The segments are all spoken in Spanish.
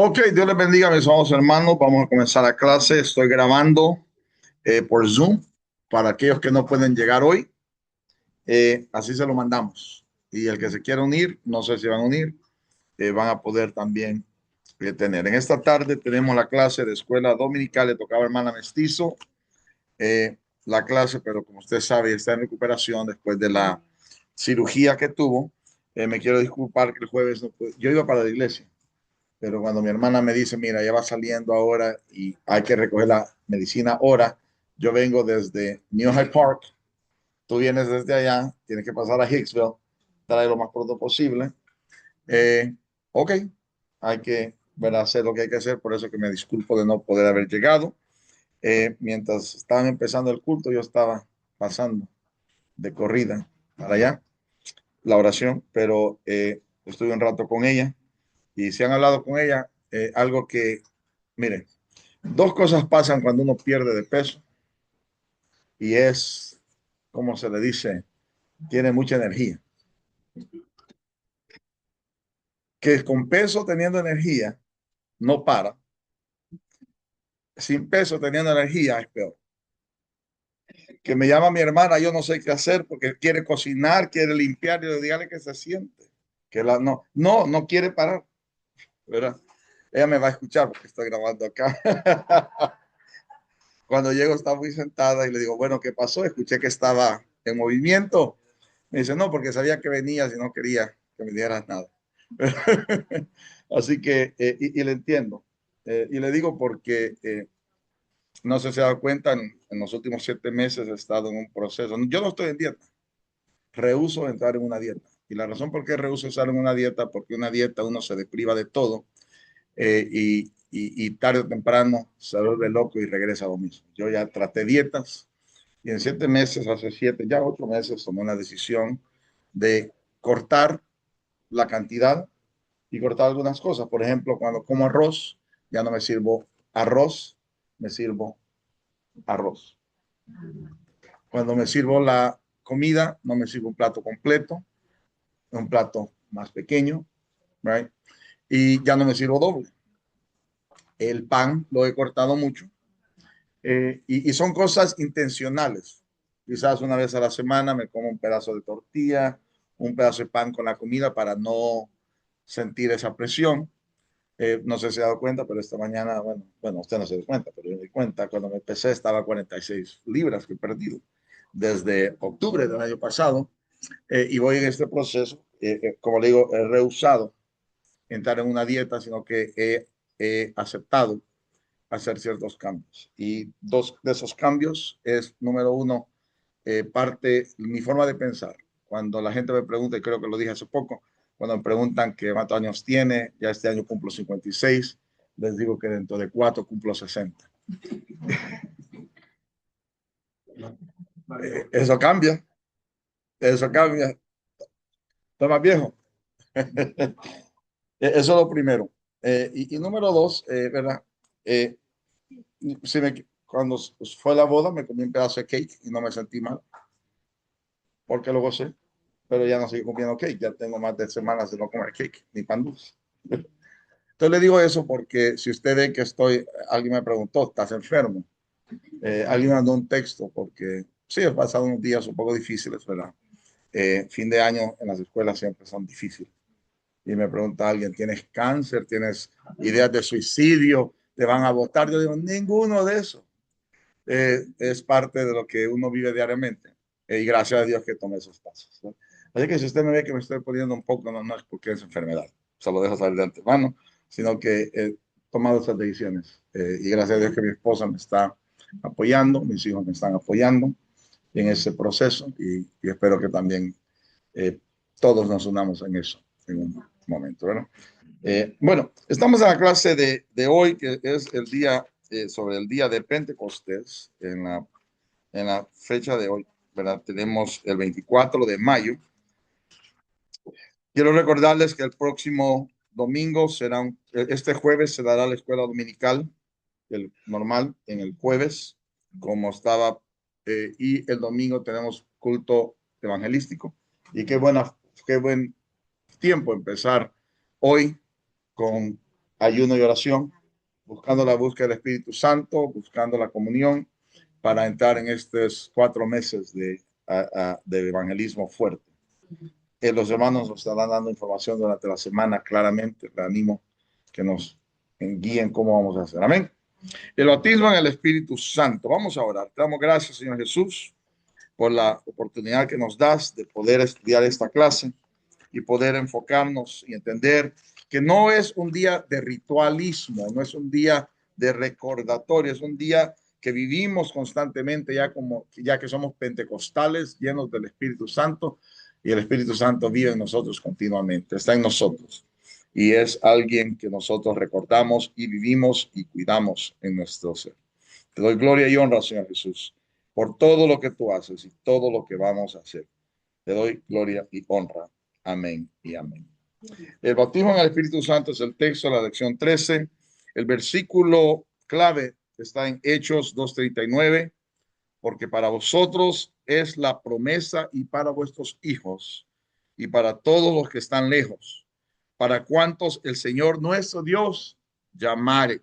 Ok, Dios les bendiga, mis amados hermanos. Vamos a comenzar la clase. Estoy grabando por Zoom para aquellos que no pueden llegar hoy. Así se lo mandamos. Y el que se quiera unir, no sé si van a unir, van a poder también tener. En esta tarde tenemos la clase de escuela dominical. Le tocaba hermana Mestizo la clase, pero como usted sabe, está en recuperación después de la cirugía que tuvo. Me quiero disculpar que el jueves no pude. Yo iba para la iglesia, pero cuando mi hermana me dice, mira, ya va saliendo ahora y hay que recoger la medicina ahora, yo vengo desde New Hyde Park, tú vienes desde allá, tienes que pasar a Hicksville, traer lo más pronto posible. Eh, ok, hay que hacer lo que hay que hacer, por eso que me disculpo de no poder haber llegado. Mientras estaban empezando el culto, yo estaba pasando de corrida para allá, la oración, pero estuve un rato con ella y si han hablado con ella, algo que, miren, dos cosas pasan cuando uno pierde de peso y es, como se le dice, tiene mucha energía. Que con peso teniendo energía no para, sin peso teniendo energía es peor. Que me llama mi hermana, yo no sé qué hacer porque quiere cocinar, quiere limpiar, y le dígale que se siente, que no quiere parar, ¿verdad? Ella me va a escuchar porque estoy grabando acá. Cuando llego está muy sentada y le digo, bueno, ¿qué pasó? Escuché que estaba en movimiento. Me dice, no, porque sabía que venías y no quería que me dieras nada. Así que, y le entiendo. Y le digo porque, no sé si se ha dado cuenta, en los últimos 7 meses he estado en un proceso. Yo no estoy en dieta, rehúso entrar en una dieta. Y la razón por qué rehúso estar en una dieta, porque una dieta uno se depriva de todo y tarde o temprano se vuelve loco y regresa a lo mismo. Yo ya traté dietas y en 7 meses, hace 8 meses, tomé una decisión de cortar la cantidad y cortar algunas cosas. Por ejemplo, cuando como arroz, ya no me sirvo arroz, me sirvo arroz. Cuando me sirvo la comida, no me sirvo un plato completo, un plato más pequeño, right? Y ya no me sirvo doble. El pan lo he cortado mucho y son cosas intencionales. Quizás una vez a la semana me como un pedazo de tortilla, un pedazo de pan con la comida para no sentir esa presión. No sé si se ha dado cuenta, pero esta mañana, bueno, usted no se dio cuenta, pero yo me di cuenta, cuando me pesé estaba 46 libras que he perdido desde octubre del año pasado y voy en este proceso, como le digo, he rehusado entrar en una dieta, sino que he aceptado hacer ciertos cambios. Y dos de esos cambios es, número uno, mi forma de pensar. Cuando la gente me pregunta, y creo que lo dije hace poco, cuando me preguntan qué cuántos años tiene, ya este año cumplo 56, les digo que dentro de 4 cumplo 60. Eso cambia, eso cambia. Estoy más viejo. Eso es lo primero. Y número dos, ¿verdad? Eh, cuando fue la boda me comí un pedazo de cake y no me sentí mal porque lo gocé, pero ya no sigo comiendo cake, ya tengo más de semanas de no comer cake ni pan dulce. Entonces le digo eso porque si usted ve que alguien me preguntó, ¿estás enfermo? Alguien mandó un texto porque sí, he pasado unos días un poco difíciles, ¿verdad? Fin de año en las escuelas siempre son difíciles. Y me pregunta alguien, ¿tienes cáncer? ¿Tienes ideas de suicidio? ¿Te van a votar? Yo digo, ninguno de eso. Es parte de lo que uno vive diariamente. Y gracias a Dios que tomé esos pasos, ¿no? Así que si usted me ve que me estoy poniendo un poco, no es porque es enfermedad, se lo dejo saber de antemano, sino que he tomado esas decisiones. Y gracias a Dios que mi esposa me está apoyando, mis hijos me están apoyando en ese proceso y espero que también eh, todos nos unamos en eso en un momento, ¿verdad? Bueno, estamos en la clase de hoy, que es el día, sobre el día de Pentecostés, en la fecha de hoy, ¿verdad? Tenemos el 24 de mayo. Quiero recordarles que el próximo domingo este jueves se dará la escuela dominical, el normal, en el jueves, como estaba, y el domingo tenemos culto evangelístico. Y qué buen tiempo empezar hoy con ayuno y oración, buscando la búsqueda del Espíritu Santo, buscando la comunión para entrar en estos 4 meses de evangelismo fuerte. Los hermanos nos estarán dando información durante la semana claramente. Le animo que nos guíen cómo vamos a hacer. Amén. El bautismo en el Espíritu Santo. Vamos a orar. Te damos gracias, Señor Jesús, por la oportunidad que nos das de poder estudiar esta clase y poder enfocarnos y entender que no es un día de ritualismo, no es un día de recordatorio, es un día que vivimos constantemente ya que somos pentecostales llenos del Espíritu Santo, y el Espíritu Santo vive en nosotros continuamente, está en nosotros y es alguien que nosotros recordamos y vivimos y cuidamos en nuestro ser. Te doy gloria y honra, Señor Jesús, por todo lo que tú haces y todo lo que vamos a hacer. Te doy gloria y honra. Amén y amén. El bautismo en el Espíritu Santo es el texto de la lección 13. El versículo clave está en Hechos 2:39, porque para vosotros es la promesa y para vuestros hijos y para todos los que están lejos, para cuantos el Señor nuestro Dios llamare.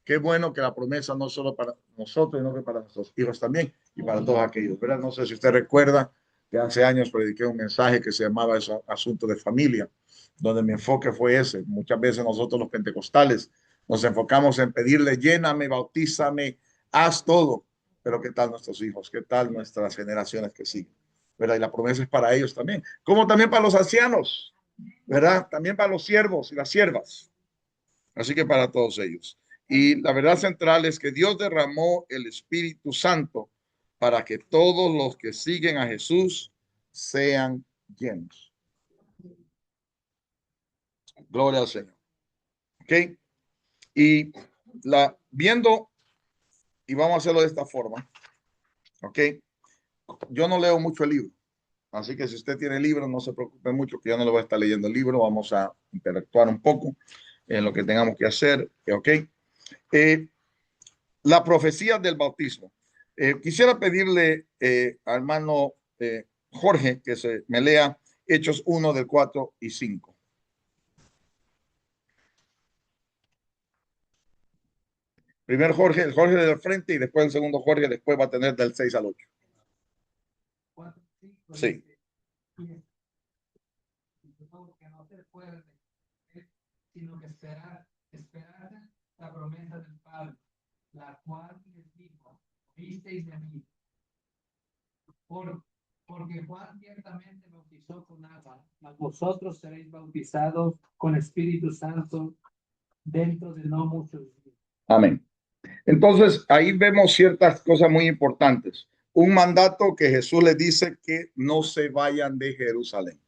Qué bueno que la promesa no solo para nosotros, sino que para nuestros hijos también y para todos aquellos, ¿verdad? No sé si usted recuerda que hace años prediqué un mensaje que se llamaba eso, Asunto de Familia, donde mi enfoque fue ese. Muchas veces nosotros los pentecostales nos enfocamos en pedirle, lléname, bautízame, haz todo. Pero ¿qué tal nuestros hijos? ¿Qué tal nuestras generaciones que siguen? ¿Verdad? Y la promesa es para ellos también, como también para los ancianos, ¿verdad? También para los siervos y las siervas. Así que para todos ellos. Y la verdad central es que Dios derramó el Espíritu Santo para que todos los que siguen a Jesús sean llenos. Gloria al Señor. ¿Ok? Y viendo, y vamos a hacerlo de esta forma. ¿Ok? Yo no leo mucho el libro. Así que si usted tiene el libro, no se preocupe mucho, que yo no le voy a estar leyendo el libro. Vamos a interactuar un poco en lo que tengamos que hacer. ¿Ok? La profecía del bautismo. Quisiera pedirle al hermano Jorge que me lea Hechos 1 del 4 y 5. Primero Jorge, el Jorge del frente y después el segundo Jorge, después va a tener del 6 al 8. Sí. Sino que esperar la promesa del Padre, la cual les dijo, visteis de mí, porque Juan ciertamente bautizó con agua, mas vosotros seréis bautizados con Espíritu Santo dentro de no muchos días. Amén. Entonces, ahí vemos ciertas cosas muy importantes. Un mandato que Jesús les dice que no se vayan de Jerusalén.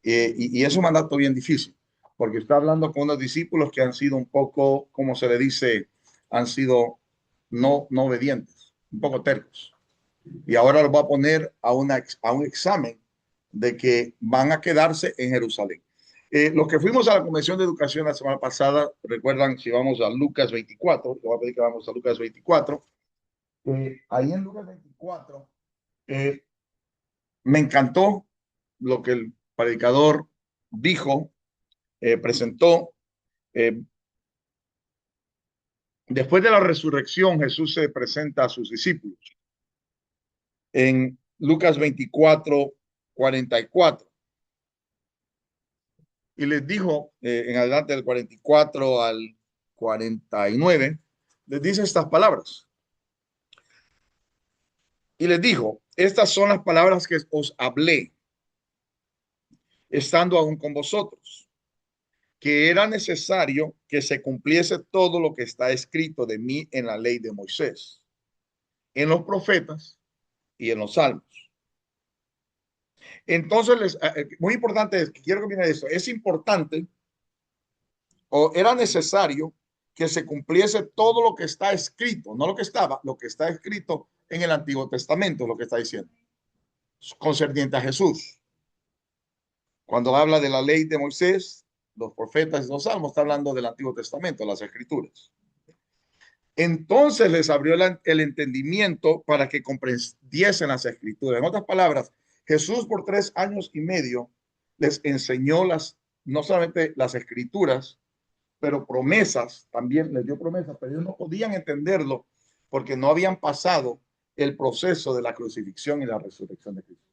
Y es un mandato bien difícil, porque está hablando con unos discípulos que han sido un poco, como se le dice, han sido no obedientes, un poco tercos. Y ahora los va a poner a un examen de que van a quedarse en Jerusalén. Los que fuimos a la Convención de Educación la semana pasada, recuerdan, si vamos a Lucas 24, le voy a pedir que vamos a Lucas 24, ahí en Lucas 24, me encantó lo que el predicador dijo, presentó. Eh, Después de la resurrección, Jesús se presenta a sus discípulos en Lucas 24, 44. Y les dijo, en adelante del 44 al 49, les dice estas palabras. Y les dijo, estas son las palabras que os hablé, estando aún con vosotros, que era necesario que se cumpliese todo lo que está escrito de mí en la ley de Moisés, en los profetas y en los salmos. Entonces, muy importante, quiero que miren esto, es importante o era necesario que se cumpliese todo lo que está escrito, no lo que estaba, lo que está escrito en el Antiguo Testamento, lo que está diciendo, concerniente a Jesús. Cuando habla de la ley de Moisés, los profetas y los salmos, está hablando del Antiguo Testamento, las escrituras. Entonces les abrió el entendimiento para que comprendiesen las escrituras. En otras palabras, Jesús por 3 años y medio les enseñó no solamente las escrituras, pero promesas, también les dio promesas, pero ellos no podían entenderlo porque no habían pasado el proceso de la crucifixión y la resurrección de Cristo.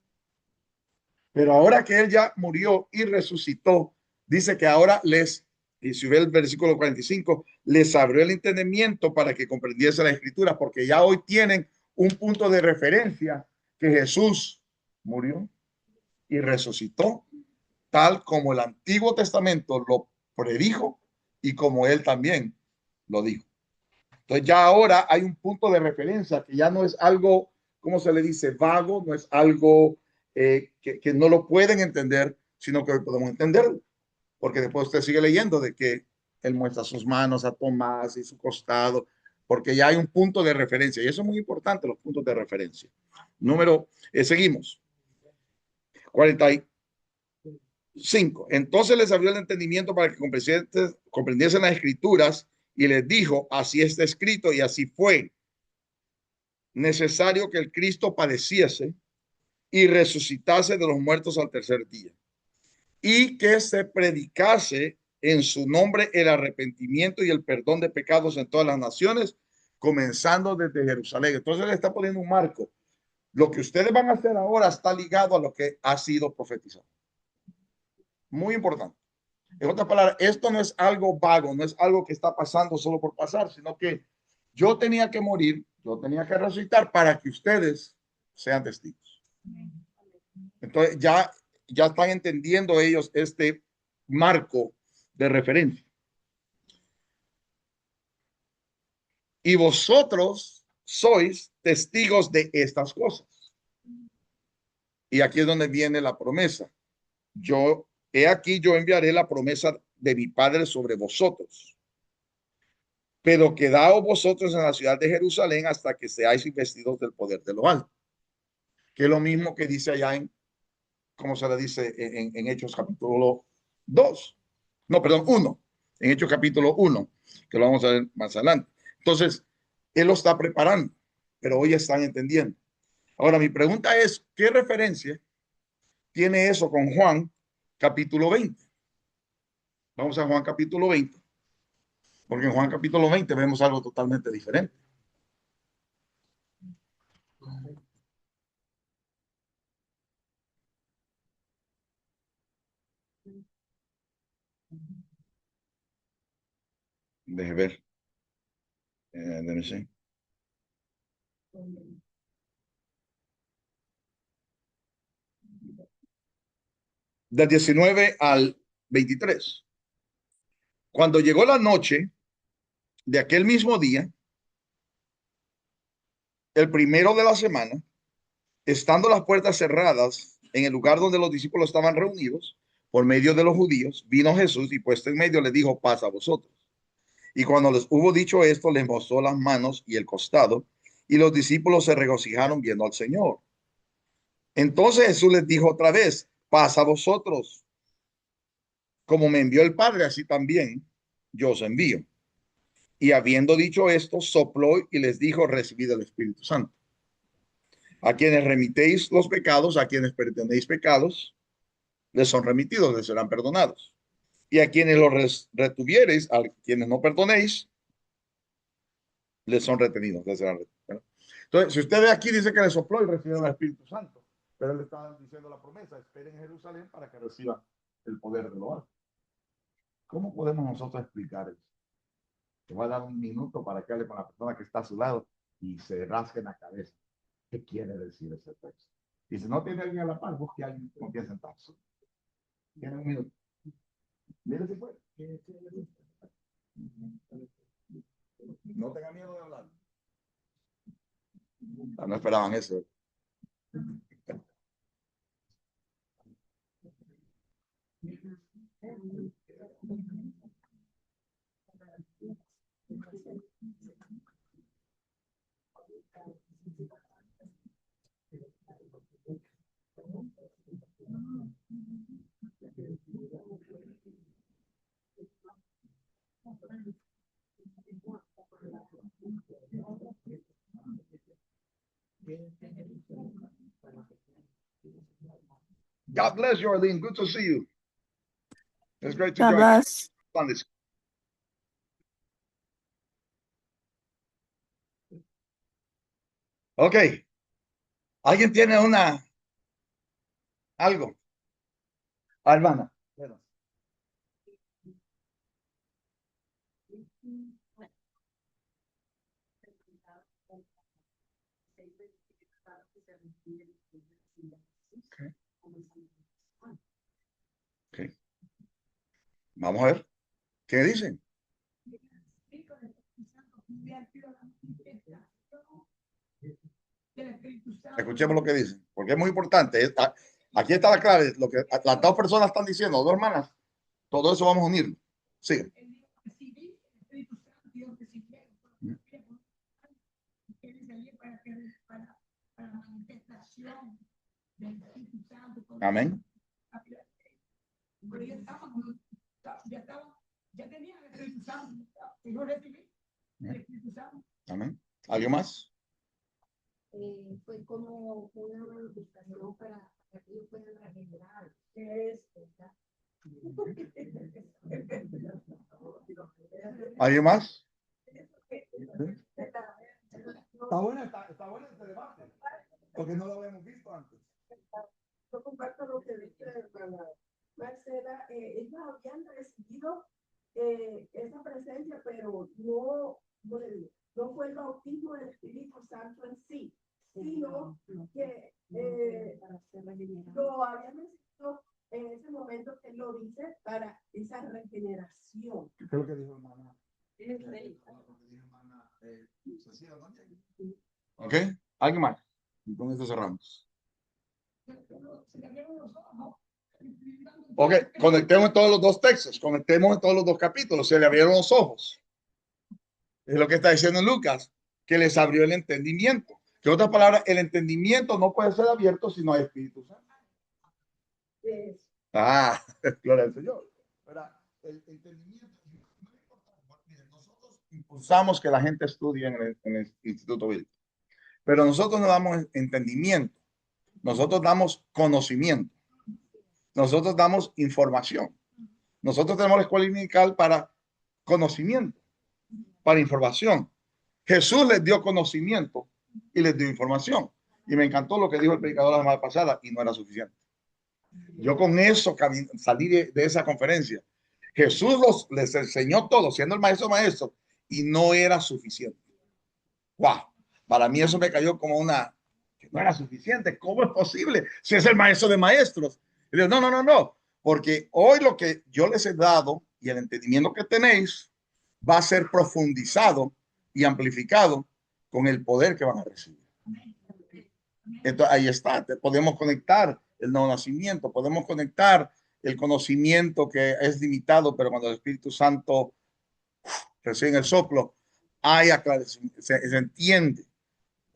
Pero ahora que él ya murió y resucitó, dice que ahora y si ve el versículo 45, les abrió el entendimiento para que comprendiese la escritura, porque ya hoy tienen un punto de referencia que Jesús murió y resucitó, tal como el Antiguo Testamento lo predijo y como él también lo dijo. Entonces ya ahora hay un punto de referencia que ya no es algo, ¿cómo se le dice? Vago, no es algo que no lo pueden entender, sino que hoy podemos entenderlo. Porque después usted sigue leyendo de que él muestra sus manos a Tomás y su costado, porque ya hay un punto de referencia. Y eso es muy importante, los puntos de referencia. Seguimos. 45. Entonces les abrió el entendimiento para que comprendiesen las escrituras y les dijo, así está escrito y así fue necesario que el Cristo padeciese y resucitase de los muertos al tercer día y que se predicase en su nombre el arrepentimiento y el perdón de pecados en todas las naciones, comenzando desde Jerusalén. Entonces le está poniendo un marco. Lo que ustedes van a hacer ahora está ligado a lo que ha sido profetizado. Muy importante. En otras palabras, esto no es algo vago, no es algo que está pasando solo por pasar, sino que yo tenía que morir, yo tenía que resucitar para que ustedes sean testigos. Entonces ya están entendiendo ellos este marco de referencia. Y vosotros sois testigos de estas cosas. Y aquí es donde viene la promesa. He aquí yo enviaré la promesa de mi Padre sobre vosotros. Pero quedaos vosotros en la ciudad de Jerusalén hasta que seáis investidos del poder de lo alto. Que es lo mismo que dice allá como se le dice en Hechos capítulo 2. No, perdón, 1. En Hechos capítulo 1, que lo vamos a ver más adelante. Entonces, él lo está preparando, pero hoy están entendiendo. Ahora, mi pregunta es, ¿qué referencia tiene eso con Juan capítulo 20? Vamos a Juan capítulo 20, porque en Juan capítulo 20 vemos algo totalmente diferente. Deje ver. Déjeme ver. Del 19 al 23. Cuando llegó la noche de aquel mismo día, el primero de la semana, estando las puertas cerradas en el lugar donde los discípulos estaban reunidos, por medio de los judíos, vino Jesús y puesto en medio les dijo, paz a vosotros. Y cuando les hubo dicho esto, les mostró las manos y el costado, y los discípulos se regocijaron viendo al Señor. Entonces Jesús les dijo otra vez, paz a vosotros. Como me envió el Padre, así también yo os envío. Y habiendo dicho esto, sopló y les dijo, recibid el Espíritu Santo. A quienes remitéis los pecados, a quienes perdonéis pecados, les son remitidos, les serán perdonados. Y a quienes los retuviereis, a quienes no perdonéis, les son retenidos, les serán retenidos. Entonces, si usted ve aquí, dice que le sopló y recibieron el Espíritu Santo, pero él le estaba diciendo la promesa, esperen en Jerusalén para que reciban el poder de lo alto. ¿Cómo podemos nosotros explicar eso? Te voy a dar un minuto para que hable con la persona que está a su lado y se rasque la cabeza. ¿Qué quiere decir ese texto? Y si no tiene alguien a la par, busque a alguien con quien sentarse. Tiene un minuto. Mire si puede. No tenga miedo de hablar. No esperaban eso. God bless you, Arlene. Good to see you. It's great to God join you bless. on this. Ok. ¿Alguien tiene algo? Hermana. Bueno, ok, ok. Vamos a ver. ¿Qué dicen? Escuchemos lo que dicen, porque es muy importante. Aquí está la clave. Lo que las dos personas están diciendo, dos hermanas, todo eso vamos a unirlo. Sí. Amén. Amén. ¿Alguien más? Fue como una manifestación para que ellos puedan regenerar. ¿Qué es esta? ¿Alguien más? Está bueno este debate, porque no lo habíamos visto antes. Yo comparto lo que dice la hermana Marcela. Ellos habían recibido esa presencia, pero no fue el bautismo del Espíritu Santo en sí, sino que lo habían recibido en ese momento que él lo dice para esa regeneración. ¿Qué es lo que dijo hermana? ¿Ok? ¿Alguien más? Y con esto cerramos. Ok, conectemos en todos los dos textos, conectemos en todos los dos capítulos. Se le abrieron los ojos. Es lo que está diciendo Lucas, que les abrió el entendimiento. Que en otras palabras, el entendimiento no puede ser abierto si no hay Espíritu Santo. Ah, gloria al Señor. El entendimiento. Nosotros impulsamos que la gente estudie en el Instituto Bíblico, pero nosotros no damos entendimiento, nosotros damos conocimiento, nosotros damos información. Nosotros tenemos la escuela dominical para conocimiento, para información. Jesús les dio conocimiento y les dio información. Y me encantó lo que dijo el predicador la semana pasada y no era suficiente. Yo con eso salí de esa conferencia. Jesús les enseñó todo, siendo el maestro maestro, y no era suficiente. Wow, para mí eso me cayó como que no era suficiente. ¿Cómo es posible si es el maestro de maestros? Y digo, no, porque hoy lo que yo les he dado y el entendimiento que tenéis va a ser profundizado y amplificado con el poder que van a recibir. Entonces ahí está, podemos conectar el nuevo nacimiento, podemos conectar el conocimiento que es limitado, pero cuando el Espíritu Santo recibe el soplo, se entiende,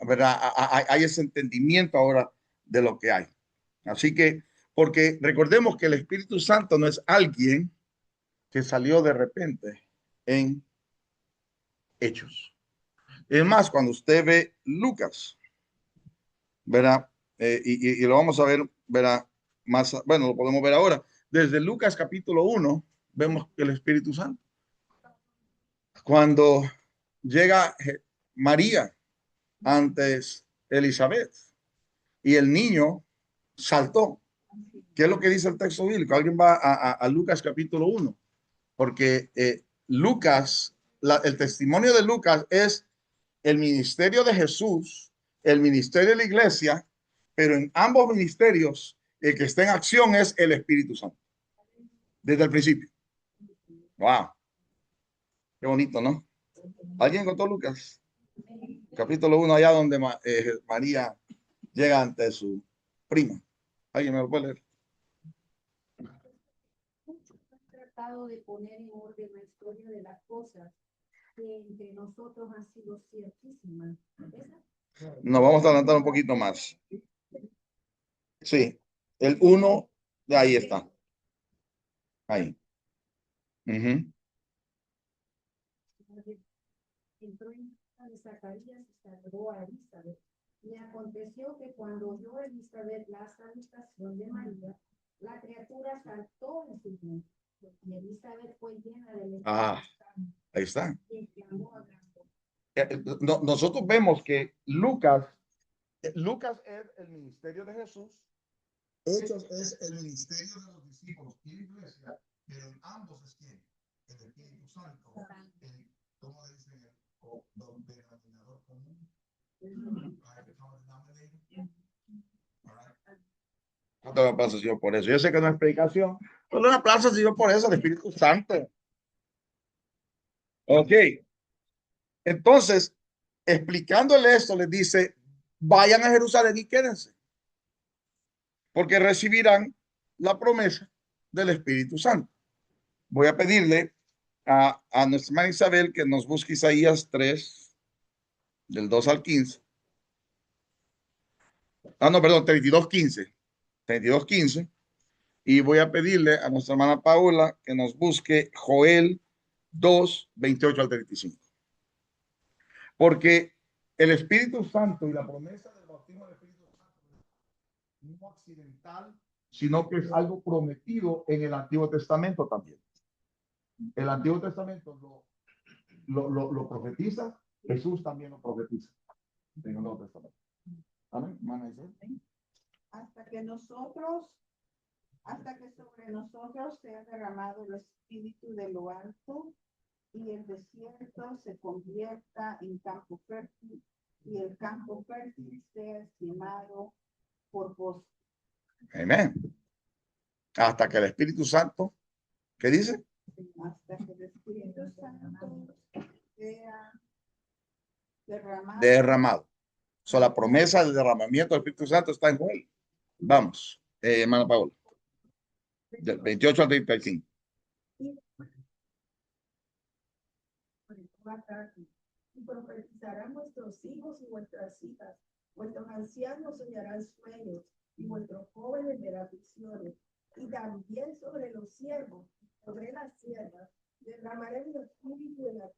¿verdad? Hay ese entendimiento ahora de lo que hay. Así que, porque recordemos que el Espíritu Santo no es alguien que salió de repente en Hechos. Es más, cuando usted ve Lucas, ¿verdad? Y lo vamos a ver, ¿verdad? Más, bueno, lo podemos ver ahora. Desde Lucas capítulo 1, vemos que el Espíritu Santo. Cuando llega María antes Elizabeth y el niño saltó. ¿Qué es lo que dice el texto bíblico? Alguien va a Lucas capítulo 1, porque Lucas, el testimonio de Lucas es el ministerio de Jesús, el ministerio de la iglesia, pero en ambos ministerios el que está en acción es el Espíritu Santo, desde el principio. Wow, qué bonito, ¿no? ¿Alguien encontró Lucas? Capítulo 1, allá donde María llega ante su prima. ¿Alguien me lo puede leer? Tratado de poner en orden la historia de las cosas que entre nosotros han sido ciertísimas. Nos vamos a adelantar un poquito más. Sí, el 1, de ahí está. Ahí. Entró en casa de Zacarías y saludó a Elizabeth. Y aconteció que cuando oyó Elizabeth la salutación de María, la criatura saltó en su vientre. Y Elizabeth fue llena del Espíritu Santo. Ahí está. Y exclamó a gran voz. Nosotros vemos que Lucas Lucas es el ministerio de Jesús. Hechos es el ministerio de los discípulos y la iglesia, pero en ambos es quien, el Espíritu Santo, ¿cómo le dicen? El denominador común. ¿Cuánto me aplausos Dios por eso? Yo sé que no es predicación, pero un aplauso Dios por eso, el Espíritu Santo. Ok. Entonces, explicándole esto, les dice, vayan a Jerusalén y quédense, porque recibirán la promesa del Espíritu Santo. Voy a pedirle a nuestra hermana Isabel que nos busque Isaías 3, del 2 al 15. No, perdón, 32:15. 32:15. Y voy a pedirle a nuestra hermana Paula que nos busque Joel 2, 28 al 35. Porque el Espíritu Santo y la promesa del bautismo del Espíritu Santo no accidental, sino que es algo prometido en el Antiguo Testamento también. El Antiguo Testamento lo profetiza, Jesús también lo profetiza en el Nuevo Testamento. Amén. Hasta que sobre nosotros sea derramado el Espíritu de lo alto y el desierto se convierta en campo fértil y el campo fértil sea estimado por vos. Amén. Hasta que el Espíritu Santo, ¿qué dice? Hasta que el Espíritu Santo sea derramado. So, la promesa del derramamiento del Espíritu Santo está en Joel. Vamos, hermana Paula. Del 28 al 35. Y profetizarán vuestros hijos y vuestras hijas, vuestros ancianos soñarán sueños, y vuestros jóvenes verán visiones. Y también sobre los siervos, sobre las siervas, derramaré mi espíritu en la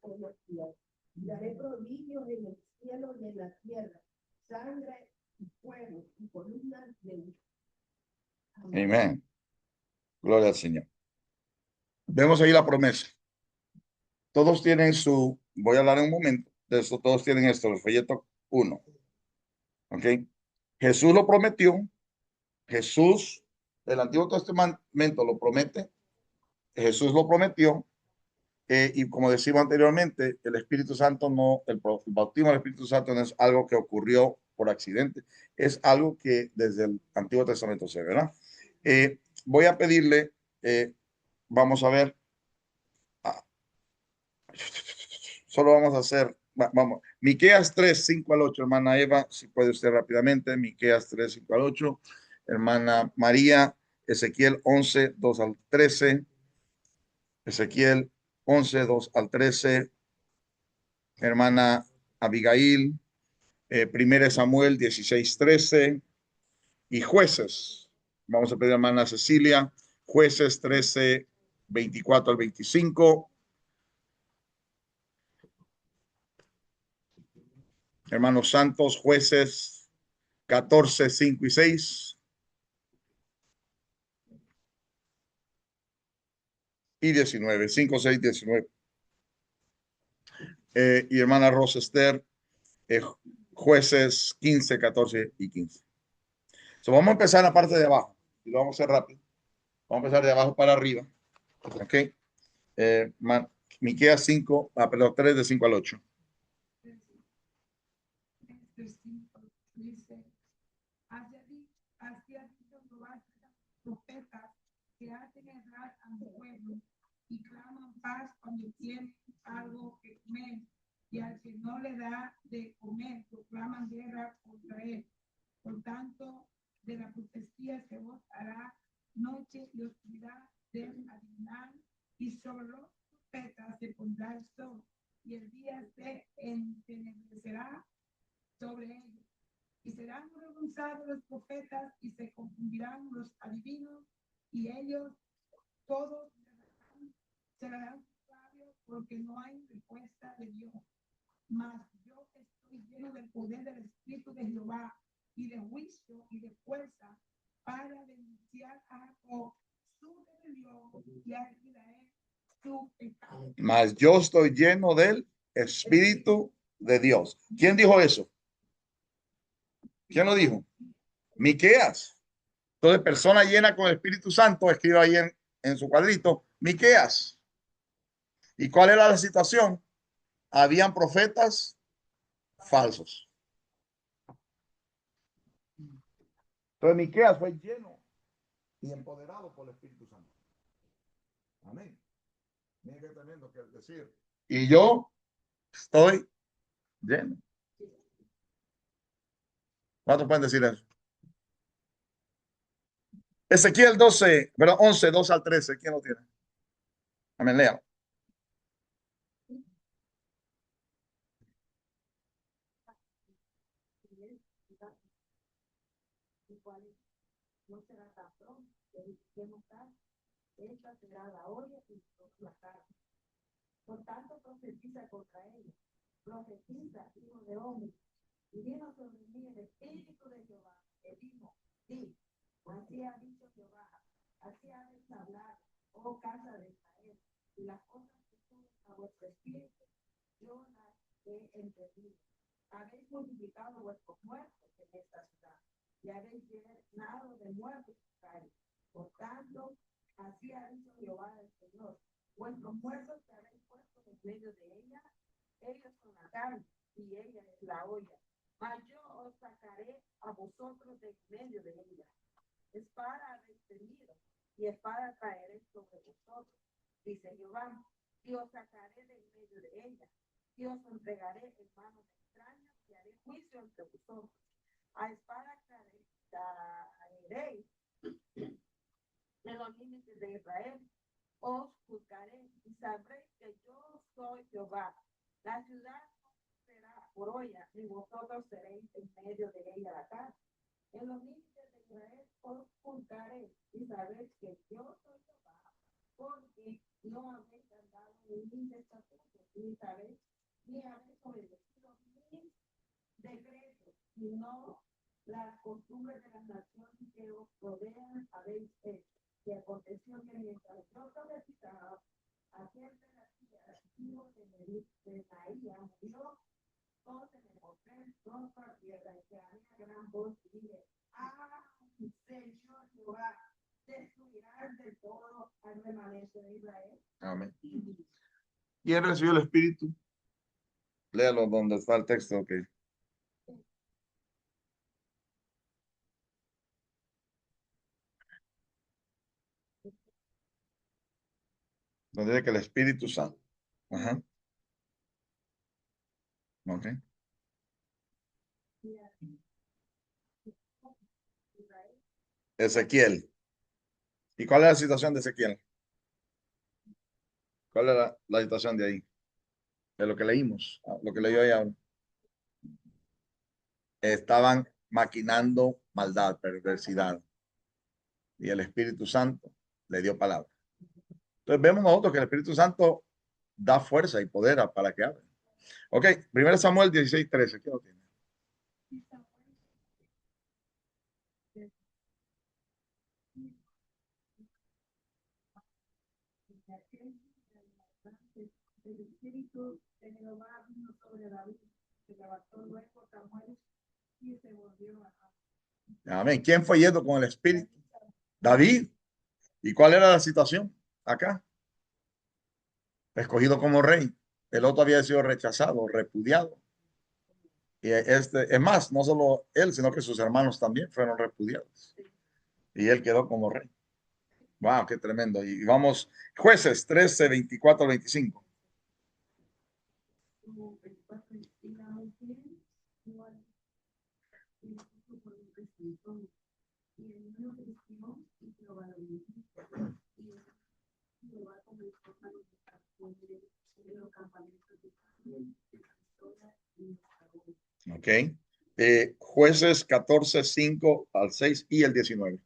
tierra. Daré prodigios en el cielo y en la tierra, sangre y fuego y columnas de luz. Amén. Gloria al Señor. Vemos ahí la promesa. Todos tienen su, voy a hablar en un momento de esto, todos tienen esto, el folleto 1. ¿Ok? Jesús lo prometió. Jesús, el Antiguo Testamento lo promete. Jesús lo prometió. Y como decimos anteriormente, el Espíritu Santo no, el bautismo del Espíritu Santo no es algo que ocurrió por accidente, es algo que desde el Antiguo Testamento se ve, ¿verdad? Voy a pedirle, vamos a ver, solo vamos a hacer, vamos, Miqueas 3, 5 al 8, hermana Eva, si puede usted rápidamente, Miqueas 3, 5 al 8, hermana María, Ezequiel 11, 2 al 13, Ezequiel 11, 2 al 13, hermana Abigail, 1 Samuel 16, 13 y Jueces. Vamos a pedir a hermana Cecilia, Jueces 13, 24 al 25. Hermanos Santos, Jueces 14, 5 y 6. Y 19, 5, 6, 19. Y hermana Rosester, Jueces 15, 14 y 15. So, vamos a empezar en la parte de abajo y lo vamos a hacer rápido. Vamos a empezar de abajo para arriba. Ok. Miqueas 5, perdón, 3 de 5 al 8. Dice, así ha dicho Jehová, profetas que hacen errar a mi pueblo y claman paz cuando tienen algo que comer, y al que no le da de comer, proclaman guerra contra él. Por tanto, de la profecía se vos hará noche y oscuridad del adivinar, y sobre los profetas se pondrá el sol, y el día se entenebrecerá sobre ellos. Y serán avergonzados los profetas y se confundirán los adivinos, y ellos todos serán sabios porque no hay respuesta de Dios. Mas yo estoy lleno del poder del Espíritu de Jehová y de juicio y de fuerza para denunciar a Jacob su rebelión y a Israel su pecado. Mas yo estoy lleno del Espíritu de Dios. ¿Quién dijo eso? ¿Quién lo dijo? Miqueas. Entonces, persona llena con el Espíritu Santo, escribe ahí en su cuadrito, Miqueas. ¿Y cuál era la situación? Habían profetas falsos. Entonces, Miqueas fue lleno y empoderado por el Espíritu Santo. Amén. Miren qué tremendo que es decir. Y yo estoy lleno. ¿Cuántos pueden decir eso? Ezequiel 12, perdón, 11, 2 al 13. ¿Quién lo tiene? Amén, léalo. No será tan pronto, esta será la olla y la carne. Por tanto, profetiza contra ella. Profetiza, hijo de hombre. Y vino sobre mí el Espíritu de Jehová. Que dijo, sí, así ha dicho Jehová. Así ha de hablar, oh casa de Israel. Y las cosas que suben a vuestro espíritu, yo las he entendido. Habéis multiplicado vuestros muertos en esta ciudad. Y habéis llenado de muertos Israel. Por tanto, así ha dicho Jehová el Señor. Vuestros muertos que habéis puesto en medio de ella, ellos son la carne y ella es la olla. Mas yo os sacaré a vosotros de medio de ella. Espada habéis tenido y espada traeré sobre vosotros, dice Jehová. Y os sacaré de medio de ella y os entregaré en manos extrañas y haré juicio entre vosotros. A espada caeréis en los límites de Israel. Os juzgaré y sabréis que yo soy Jehová. La ciudad será por olla, y vosotros seréis en medio de ella la casa. En los límites de Israel os juzgaré y sabréis que yo soy Jehová, porque no habéis andado en mis estatutos, ni habéis obedecido mis decretos, sino las costumbres de las naciones que os rodean habéis hecho. Y aconteció que mientras yo profetizaba, aquel de las hijos de Naía murió, todos en el hotel, todos por tierra, y que había gran voz y dije, Señor Jehová, destruirás de todo al remanente de Israel. Amén. ¿Quién recibió el Espíritu? Léalo donde está el texto. Okay. Donde dice que el Espíritu Santo. Ajá. Ok. Ezequiel. ¿Y cuál es la situación de Ezequiel? ¿Cuál es la situación de ahí? De lo que leímos, lo que leyó ahí ahora. Estaban maquinando maldad, perversidad. Y el Espíritu Santo le dio palabra. Entonces vemos nosotros que el Espíritu Santo da fuerza y poder para que hable. Ok, 1 Samuel 16:13. ¿Qué lo tiene? El Espíritu de Jehová vino sobre David, se levantó luego Samuel y se volvió a... Amén. ¿Quién fue yendo con el Espíritu? David. ¿Y cuál era la situación acá? Escogido como rey. El otro había sido rechazado, repudiado. Y es más, no solo él, sino que sus hermanos también fueron repudiados. Y él quedó como rey. Wow, qué tremendo. Y vamos, Jueces 13, 24 al 25. Ok. Jueces 14, 5 al 6 y el 19.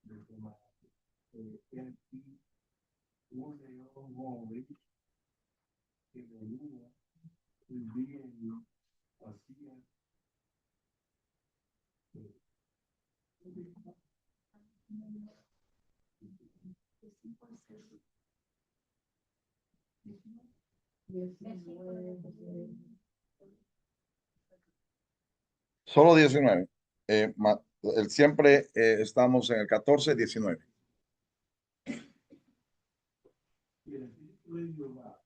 de tomar el un león joven que venía viviendo hacía Solo 19. Siempre estamos en el 14, 19. y el espíritu de Jehová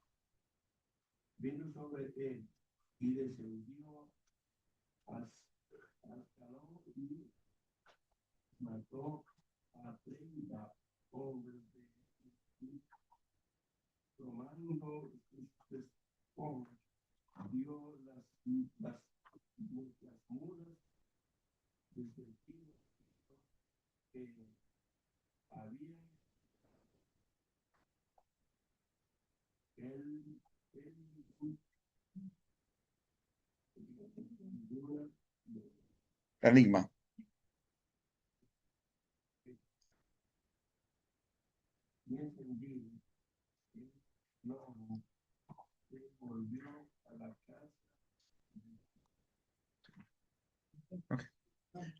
vino sobre él y descendió hasta y mató a 30 hombres de Egipto. Tomando sus esponjas, dio las mulas de sentido que había él Enigma. y encendido, no se volvió a la casa.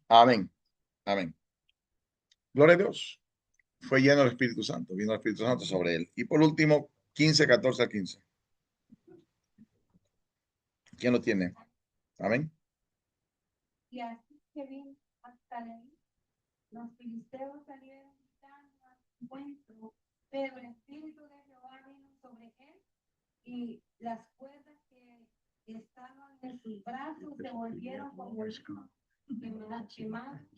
Amén. Amén. Gloria a Dios. Fue lleno del Espíritu Santo. Vino el Espíritu Santo sobre él. Y por último, 15, 14 a 15. ¿Quién lo tiene? Amén. Y así que vino hasta Leví, los filisteos salieron gritando a su encuentro, pero el Espíritu de Jehová vino sobre él y las cuerdas que estaban en sus brazos se volvieron como quemando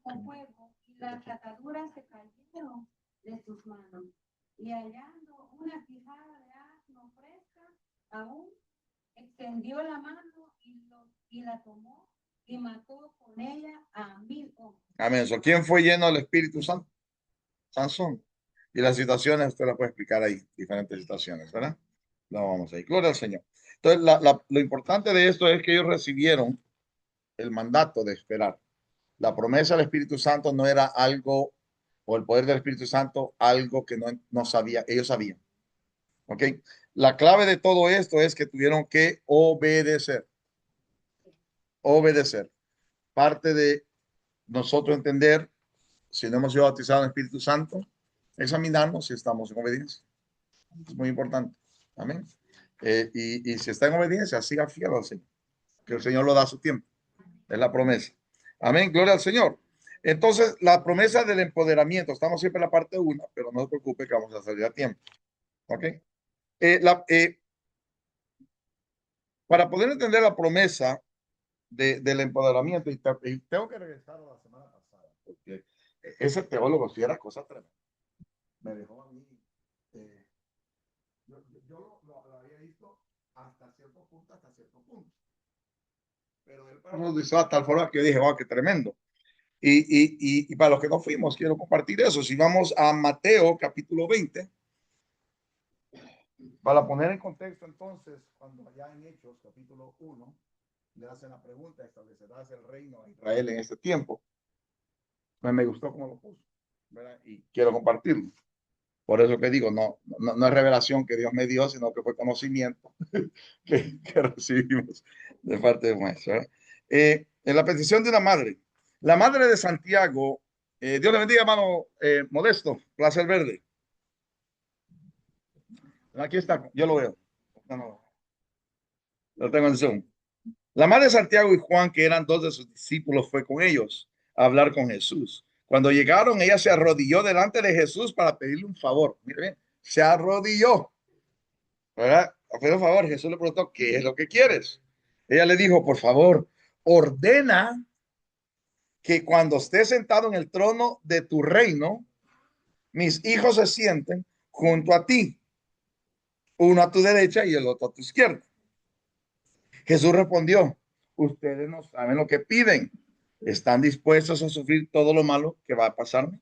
con fuego, y las ataduras se cayeron de sus manos. Y hallando una quijada de asno fresca, aún extendió la mano y la tomó y mató con ella a 1000 hombres. Amén. So, ¿quién fue lleno del Espíritu Santo? Sansón. Y las situaciones, usted la puede explicar ahí, diferentes situaciones, ¿verdad? No vamos ahí. Gloria al Señor. Entonces, lo importante de esto es que ellos recibieron el mandato de esperar. La promesa del Espíritu Santo no era algo, o el poder del Espíritu Santo, algo que no sabía, ellos sabían. ¿Ok? La clave de todo esto es que tuvieron que obedecer. Obedecer. Parte de nosotros entender, si no hemos sido bautizados en el Espíritu Santo, examinarnos si estamos en obediencia. Es muy importante. Amén. Y si está en obediencia, siga fiel al Señor, que el Señor lo da a su tiempo. Es la promesa. Amén. Gloria al Señor. Entonces, la promesa del empoderamiento. Estamos siempre en la parte 1, pero no se preocupe que vamos a salir a tiempo. ¿Ok? Para poder entender la promesa del empoderamiento, y tengo que regresar a la semana pasada, porque ese teólogo sí era cosa tremenda. Me dejó a mí. Yo lo había visto hasta cierto punto. Pero él lo hizo de tal forma que yo dije, wow, qué tremendo. Y para los que no fuimos, quiero compartir eso. Si vamos a Mateo capítulo 20, para poner en contexto entonces, cuando allá en Hechos capítulo 1, le hacen la pregunta, ¿establecerás el reino de Israel en este tiempo? Pues me gustó cómo lo puso, ¿verdad? Y quiero compartirlo. Por eso que digo, no es revelación que Dios me dio, sino que fue conocimiento que recibimos de parte de maestro. En la petición de una madre, la madre de Santiago, Dios le bendiga, hermano Modesto, Plaza El Verde. Aquí está, yo lo veo. No, lo tengo en Zoom. La madre de Santiago y Juan, que eran dos de sus discípulos, fue con ellos a hablar con Jesús. Cuando llegaron, ella se arrodilló delante de Jesús para pedirle un favor. Mire bien, se arrodilló, ¿verdad? A pedir un favor. Jesús le preguntó, ¿qué es lo que quieres? Ella le dijo, por favor, ordena que cuando esté sentado en el trono de tu reino, mis hijos se sienten junto a ti, uno a tu derecha y el otro a tu izquierda. Jesús respondió, ustedes no saben lo que piden. ¿Están dispuestos a sufrir todo lo malo que va a pasarme?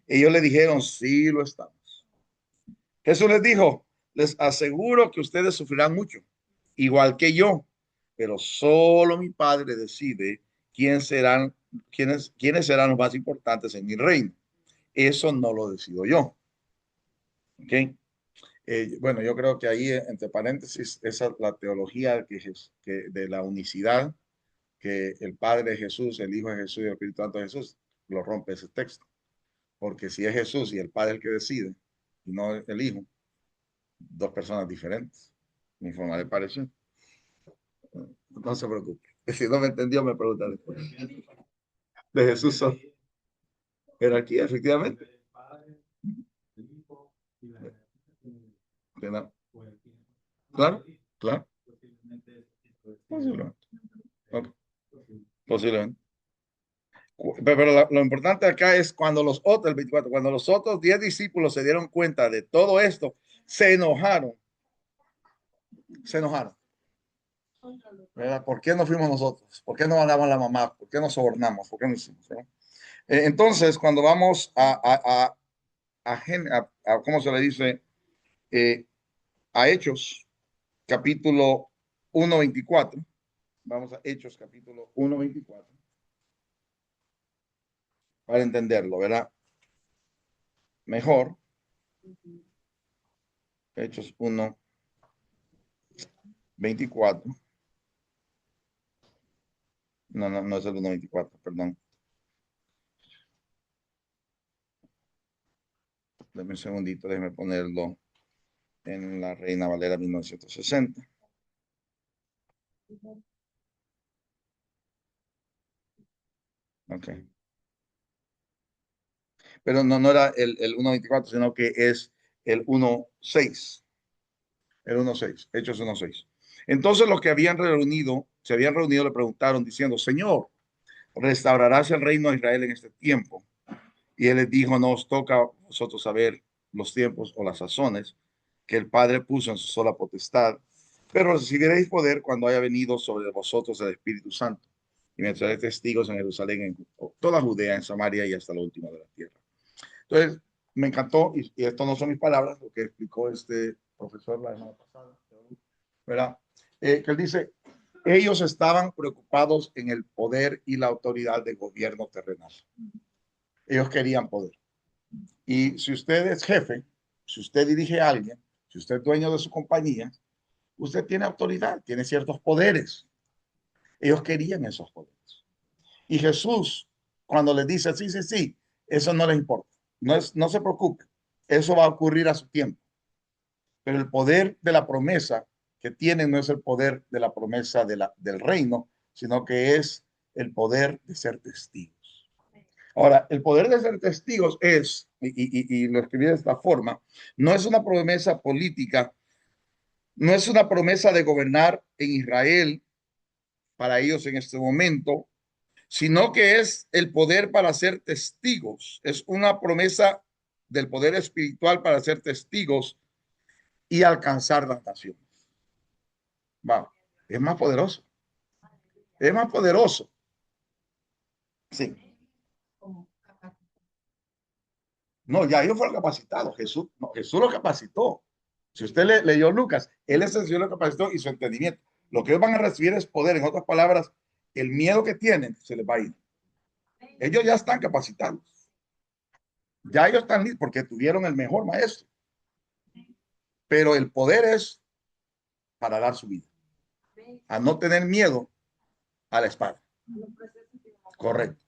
Ellos le dijeron, sí, lo estamos. Jesús les dijo, les aseguro que ustedes sufrirán mucho, igual que yo, pero solo mi Padre decide quién serán quiénes serán los más importantes en mi reino. Eso no lo decido yo. ¿Ok? Bueno, yo creo que ahí, entre paréntesis, esa es la teología de la unicidad, que el Padre de Jesús, el Hijo de Jesús y el Espíritu Santo de Jesús, lo rompe ese texto. Porque si es Jesús y el Padre el que decide, y no el Hijo, dos personas diferentes, mi forma de parecer. No se preocupe. Si no me entendió, me pregunta después. De Jesús son jerarquía, efectivamente. Claro, claro. Posiblemente. Ok, posiblemente. Pero lo importante acá es cuando los otros, el 24, cuando los otros 10 discípulos se dieron cuenta de todo esto, se enojaron. Se enojaron. ¿Verdad? ¿Por qué no fuimos nosotros? ¿Por qué no mandamos a la mamá? ¿Por qué no sobornamos? ¿Por qué no hicimos? Entonces, cuando vamos ¿cómo se le dice? Eh, a Hechos, capítulo 1:24. Vamos a Hechos, capítulo 1:24. Para entenderlo, ¿verdad? Mejor. Hechos 1:24. No es el 1:24, perdón. Dame un segundito, déjeme ponerlo en la Reina Valera 1960. Ok. Pero no era el 1:24, sino que es el 1:6. El 1:6, Hechos 1:6. Entonces los que se habían reunido, le preguntaron diciendo, Señor, ¿restaurarás el reino de Israel en este tiempo? Y él les dijo, no os toca a vosotros saber los tiempos o las sazones que el Padre puso en su sola potestad, pero recibiréis poder cuando haya venido sobre vosotros el Espíritu Santo. Y me traeré testigos en Jerusalén, en toda Judea, en Samaria y hasta lo último de la tierra. Entonces, me encantó, y esto no son mis palabras, lo que explicó este profesor la semana pasada, ¿verdad? Que él dice, ellos estaban preocupados en el poder y la autoridad del gobierno terrenal. Ellos querían poder. Y si usted es jefe, si usted dirige a alguien, si usted es dueño de su compañía, usted tiene autoridad, tiene ciertos poderes. Ellos querían esos poderes. Y Jesús, cuando les dice, sí, sí, sí, eso no les importa. No se preocupe. Eso va a ocurrir a su tiempo. Pero el poder de la promesa que tienen no es el poder de la promesa del reino, sino que es el poder de ser testigos. Ahora, el poder de ser testigos y lo escribí de esta forma, no es una promesa política, no es una promesa de gobernar en Israel para ellos en este momento, sino que es el poder para ser testigos. Es una promesa del poder espiritual para ser testigos y alcanzar las naciones. Wow, es más poderoso. Es más poderoso. Sí. No, ya ellos fueron capacitados. Jesús, no, Jesús lo capacitó. Si usted leyó Lucas, él es el Señor lo capacitó y su entendimiento. Lo que ellos van a recibir es poder. En otras palabras, el miedo que tienen se les va a ir. Ellos ya están capacitados. Ya ellos están listos porque tuvieron el mejor maestro. Pero el poder es para dar su vida. A no tener miedo a la espada. Correcto.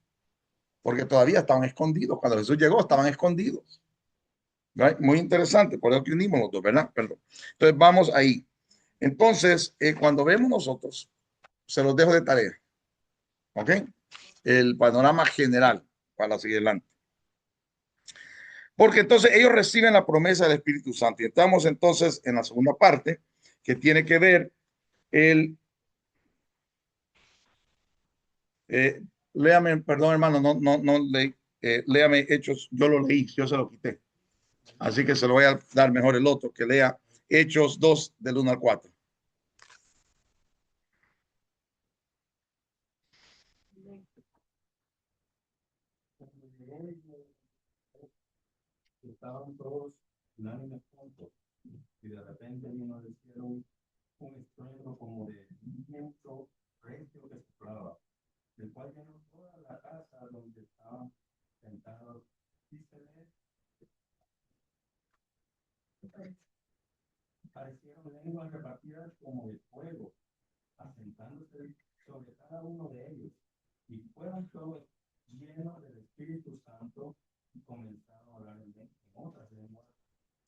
Porque todavía estaban escondidos. Cuando Jesús llegó, estaban escondidos. ¿Right? Muy interesante. Por eso que unimos los dos, ¿verdad? Perdón. Entonces vamos ahí. Entonces, cuando vemos nosotros, se los dejo de tarea. ¿Ok? El panorama general para seguir adelante. Porque entonces ellos reciben la promesa del Espíritu Santo. Y estamos entonces en la segunda parte que tiene que ver léame, perdón hermano, no leí, léame Hechos, yo lo leí, yo se lo quité. Así que se lo voy a dar mejor el otro, que lea Hechos 2 del 1 al 4. Estaban todos unánimes juntos, y de repente vino del cielo un estruendo como de viento recio que soplaba, el cual llenó toda la casa recibieron lenguas repartidas como de fuego, asentándose sobre cada uno de ellos, y fueron todos llenos del Espíritu Santo y comenzaron a hablar en otras lenguas,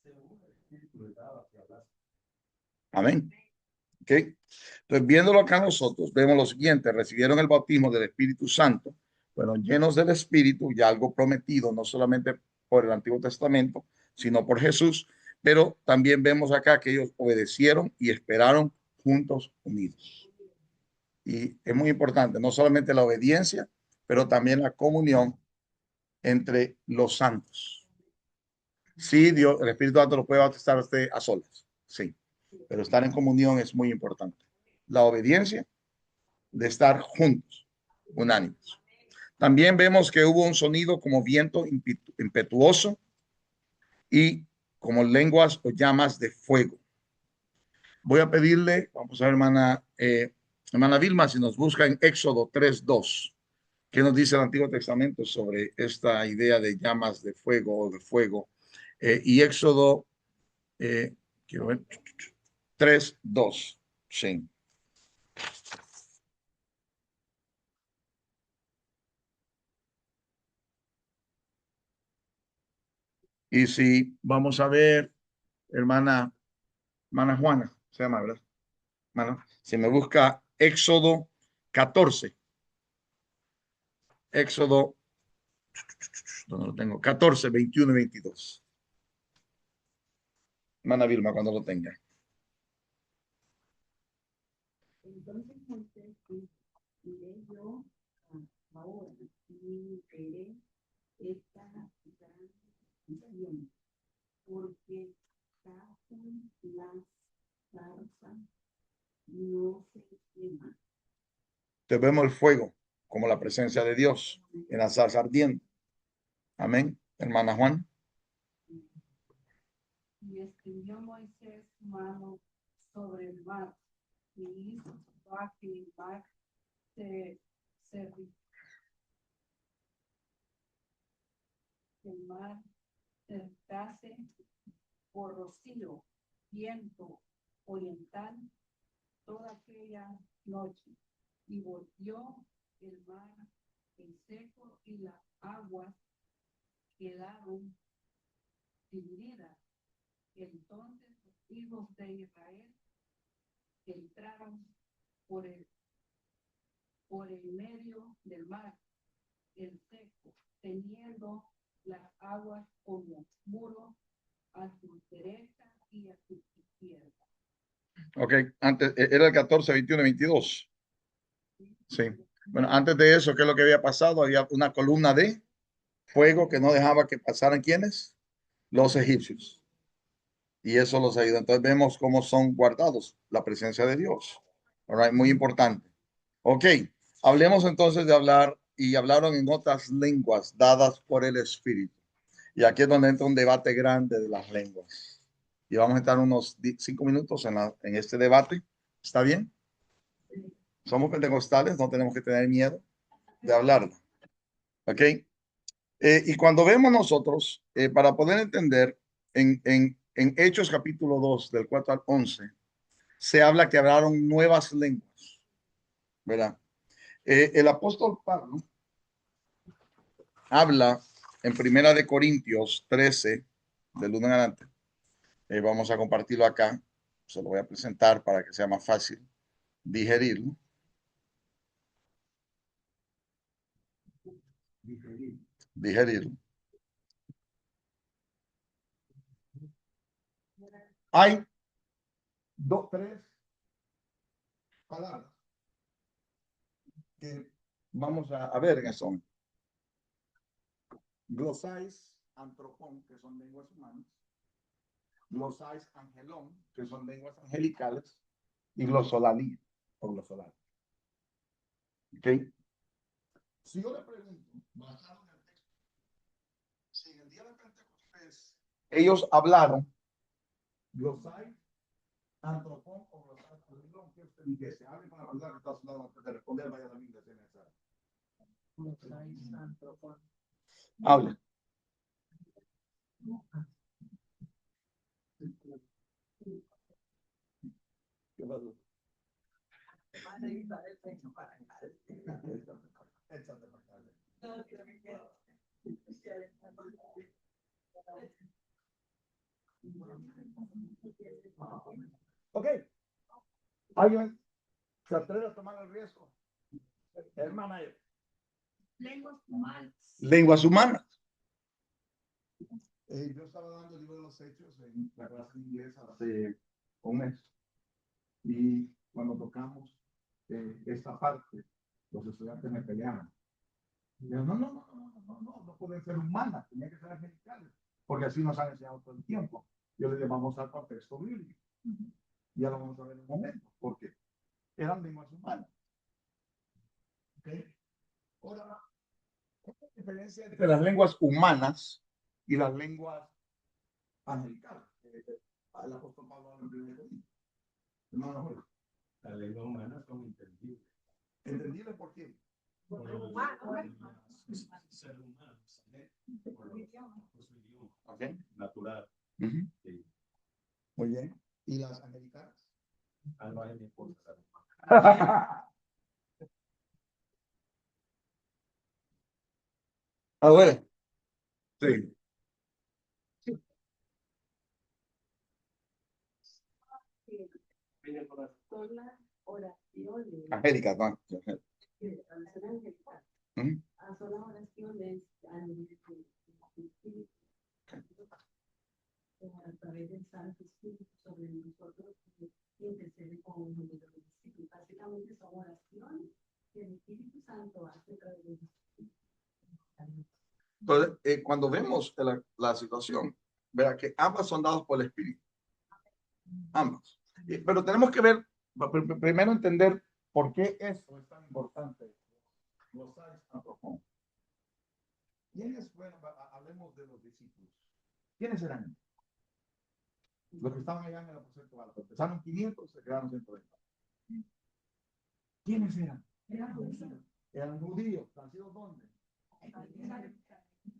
según el Espíritu les daba que hablasen. Amén. ¿Ok? Entonces, viéndolo acá nosotros, vemos lo siguiente: recibieron el bautismo del Espíritu Santo, fueron llenos del Espíritu, ya algo prometido, no solamente por el Antiguo Testamento, sino por Jesús, pero también vemos acá que ellos obedecieron y esperaron juntos, unidos. Y es muy importante, no solamente la obediencia, pero también la comunión entre los santos. Sí, Dios, el Espíritu Santo lo puede bautizar a usted a solas, sí, pero estar en comunión es muy importante. La obediencia de estar juntos, unánimes. También vemos que hubo un sonido como viento impetuoso y como lenguas o llamas de fuego. Voy a pedirle, vamos a ver, hermana Vilma, si nos busca en Éxodo 3:2. ¿Qué nos dice el Antiguo Testamento sobre esta idea de llamas de fuego o de fuego? Y Éxodo, quiero ver, 3:2. Sí. Y si vamos a ver, hermana Juana, se llama, ¿verdad? Hermana, si me busca Éxodo 14. Éxodo, ¿dónde lo tengo? 14, 21 y 22. Hermana Vilma, cuando lo tenga. Entonces Moisés dijo, iré yo ahora y veré esta gran nación, porque cazan las zarzas, no se queman. Te vemos el fuego como la presencia de Dios en la zarza ardiente. Amén. Hermana Juan. Y extendió Moisés su mano sobre el mar, y hizo que el mar se el mar cercase por rocío, viento oriental toda aquella noche, y volvió el mar en seco y las aguas quedaron divididas. Entonces los hijos de Israel entraron por el medio del mar, el seco, teniendo las aguas como muro a su derecha y a su izquierda. Ok, antes era el 14, 21 y 22. Sí. Bueno, antes de eso, ¿qué es lo que había pasado? Había una columna de fuego que no dejaba que pasaran ¿quiénes? Los egipcios. Y eso los ayuda. Entonces vemos cómo son guardados la presencia de Dios. All right, muy importante. Ok, hablemos entonces de hablar, y hablaron en otras lenguas dadas por el Espíritu. Y aquí es donde entra un debate grande de las lenguas. Y vamos a estar unos 5 minutos en este debate. ¿Está bien? Somos pentecostales, no tenemos que tener miedo de hablarlo. ¿Ok? Y cuando vemos nosotros, para poder entender, en Hechos capítulo 2, del 4 al 11, se habla que hablaron nuevas lenguas, ¿verdad? El apóstol Pablo habla en Primera de Corintios 13, del 1 en adelante. Vamos a compartirlo acá. Se lo voy a presentar para que sea más fácil digerirlo. Digerirlo. Hay tres palabras que vamos a ver en eso. Glosáis, antropón, que son lenguas humanas. Glosáis, angelón, que son lenguas angelicales. Y glosolalía, o glosolalia. ¿Ok? Si yo le pregunto, basado en el texto, si en el día de Pentecostés ellos hablaron glosáis, antropón o glosáis, ¿qué usted dice? Hable con la verdad que está a su lado antes de responder, vaya a la Biblia. Glosáis, antropón. Hable. Ok. ¿Alguien se atreve a tomar el riesgo? Hermana. Lenguas humanas. Lenguas humanas. Yo estaba dando el libro de los Hechos en la clase de inglés hace un mes. Y cuando tocamos esta parte, los estudiantes me peleaban. Y yo, no pueden ser humanas, tenían que ser angelicales, porque así nos han enseñado todo el tiempo. Yo les llamamos al contexto bíblico. Ya lo vamos a ver en un momento, porque eran lenguas humanas. ¿Okay? Ahora, ¿cuál es la diferencia entre las lenguas humanas y las lenguas angelicales? El apóstol Pablo habla en 1 Corintios. No. Las lenguas humanas son entendibles. ¿Entendible por qué? Por los seres humanos, por su idioma Okay. natural. Sí. Muy bien. ¿Y las americanas? Algo hay de mi esposa. Ahora. Sí. Son las oraciones. Angélica, ¿no? Son angelicales. Ujú. Son las oraciones a través del Santo Espíritu sobre nosotros que intercede con los discípulos. Básicamente son oraciones que el Espíritu Santo hace a través de los discípulos. Entonces, cuando vemos la situación, verá que ambas son dadas por el Espíritu. Ambas. Pero tenemos que ver, primero entender por qué eso es tan importante. Los sabes tan profundo. ¿Quiénes fueron? Hablemos de los discípulos. ¿Quiénes eran? Los que estaban allá en el aposento alto. Empezaron 500, se quedaron 120. ¿Quiénes eran? Eran judíos. ¿Nacidos dónde?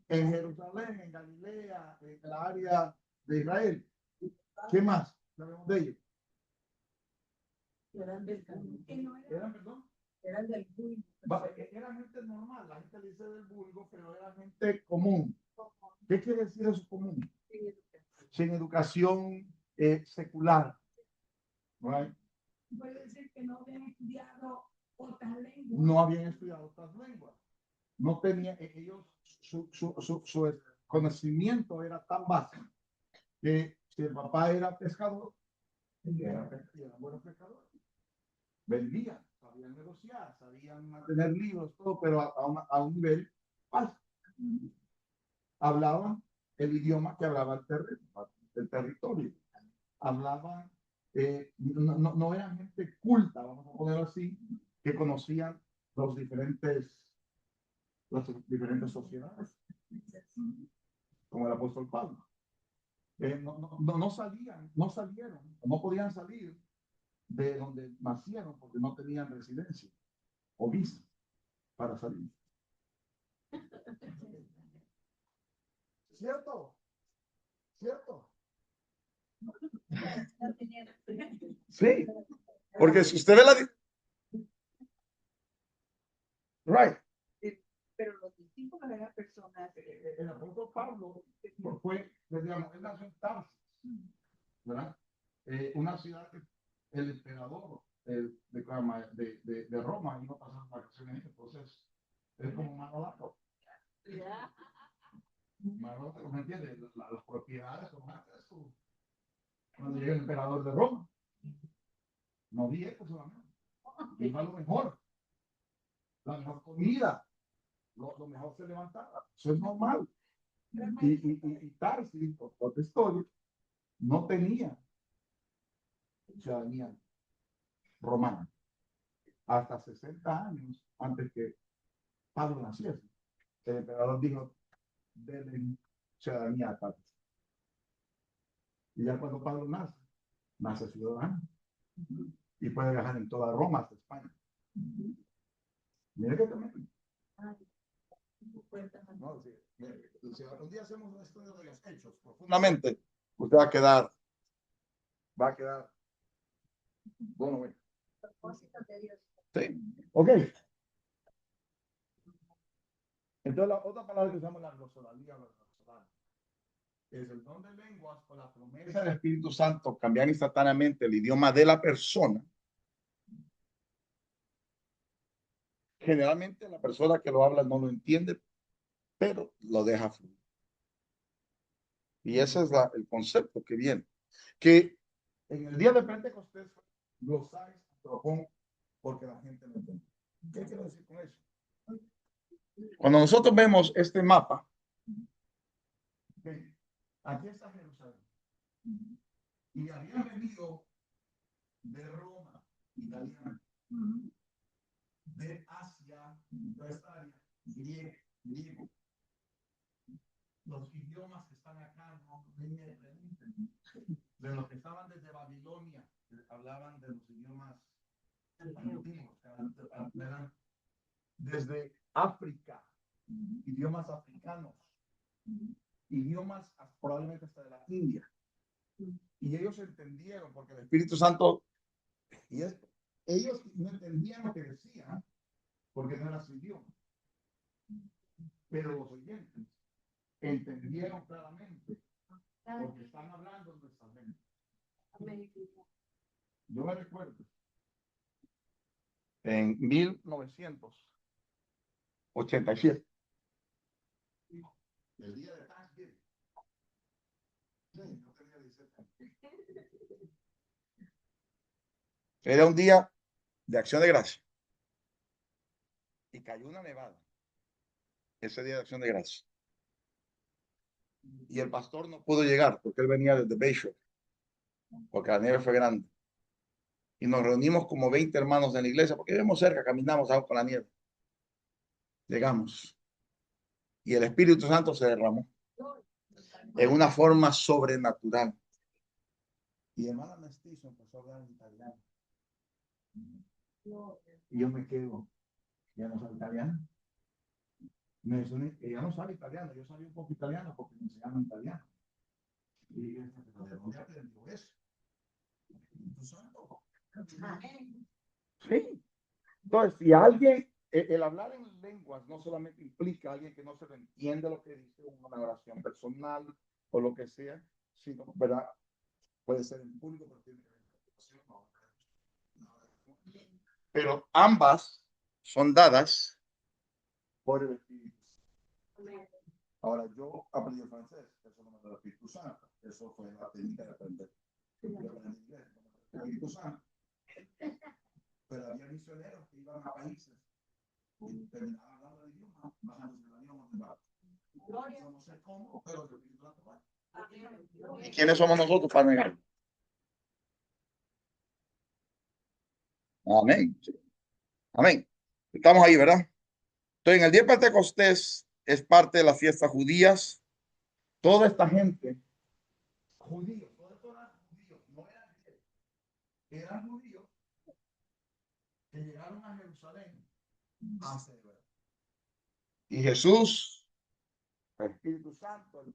En Jerusalén, en Galilea, en la área de Israel. ¿Qué más sabemos de ellos? Eran del camino. ¿Eran, perdón? Eran del vulgo. Era gente normal, la gente dice del vulgo, pero era gente común. ¿Qué quiere decir eso común? Sin educación secular. Right? Puede decir que no habían estudiado otras lenguas. No habían estudiado otras lenguas. No tenían, ellos, su conocimiento era tan básico que si el papá era pescador, eran buenos pescadores. Vendían, sabían negociar, sabían mantener libros, todo, pero a un nivel básico. Hablaban el idioma que hablaba el territorio. Hablaban, no eran gente culta, vamos a ponerlo así, que conocían las diferentes sociedades, como el apóstol Pablo. No salieron, no podían salir de donde nacieron porque no tenían residencia o visa para salir. ¿Cierto? Sí, porque si usted ve right. Pero los discípulos eran personas. El apóstol Pablo fue, digamos, él nació en Tarsis, ¿verdad? Una ciudad que el emperador de Roma iba a pasar vacaciones, entonces es como mano larga. Mano larga, ¿me entiendes? Las propiedades son más de eso. Cuando llega el emperador de Roma, no vi esto solamente. Iba lo mejor, la mejor comida, lo mejor se levantaba. Eso es normal. Y Tarsis, por otra historia, no tenía ciudadanía romana hasta 60 años antes que Pablo naciese. El emperador dijo, denle ciudadanía a Tarsis. Y ya cuando Pablo nace ciudadano y puede viajar en toda Roma hasta España. Mire que también. No, sí, mire, si un día hacemos un estudio de los hechos profundamente, usted va a quedar, bueno. propósitos de Dios. Sí. Ok. Entonces, la otra palabra que usamos en la glosolalia o la glosolalia es el don de lenguas o la promesa del Espíritu Santo cambiar instantáneamente el idioma de la persona. Generalmente la persona que lo habla no lo entiende, pero lo deja fluir. Y ese es el concepto que viene. Que en el día de Pentecostés, glosáis, propongo, porque la gente no entiende. ¿Qué quiero decir con eso? Cuando nosotros vemos este mapa, okay, aquí está Jerusalén. Y habían venido de Roma, italiano, de Asia, de esta área, griego. Los idiomas que están acá, no me pregunten. De los que estaban desde Babilonia, hablaban de los idiomas antiguos, eran desde África, idiomas africanos, idiomas probablemente hasta de la India. Y ellos entendieron, porque el Espíritu Santo, y esto, ellos no entendían lo que decían, porque no era su idioma. Pero los oyentes entendieron claramente, porque están hablando en nuestra mente. Yo me recuerdo, en 1987, el día de Thanksgiving, no tenía 17 años. Era un día de acción de gracia. Y cayó una nevada ese día de acción de gracia. Y el pastor no pudo llegar porque él venía desde Bayshore, porque la nieve fue grande. Y nos reunimos como 20 hermanos en la iglesia, porque vivimos cerca, caminamos con la nieve. Llegamos. Y el Espíritu Santo se derramó en una forma sobrenatural. Y hermana Mestizo empezó a hablar en italiano. Y yo me quedo, ya no sabe italiano. Ella no sabe italiano, yo sabía un poco italiano porque me enseñaban italiano. Y yo, ¿de dónde aprendió eso? Sí. Entonces, si alguien, el hablar en lenguas no solamente implica a alguien que no se le entiende lo que dice, una oración personal o lo que sea, sino, ¿verdad? Puede ser en público, pero tiene que ver con la interpretación. Pero ambas son dadas por el Espíritu. Ahora, yo aprendí el francés, eso no me lo da el Espíritu Santo, eso fue la técnica de aprender. Yo aprendí inglés, el Espíritu Santo. Pero había misioneros que iban a países y terminaban hablando el idioma, bajándose el avión de barco. Yo no sé cómo, pero el Espíritu Santo va. ¿Y quiénes somos nosotros para negarlo? Amén. Amén. Estamos ahí, ¿verdad? Entonces, en el día de Pentecostés es parte de las fiestas judías. Toda esta gente, judíos, todos eran judíos, no eran griegos, eran judíos que llegaron a Jerusalén a celebrar. Y Jesús, el Espíritu Santo, el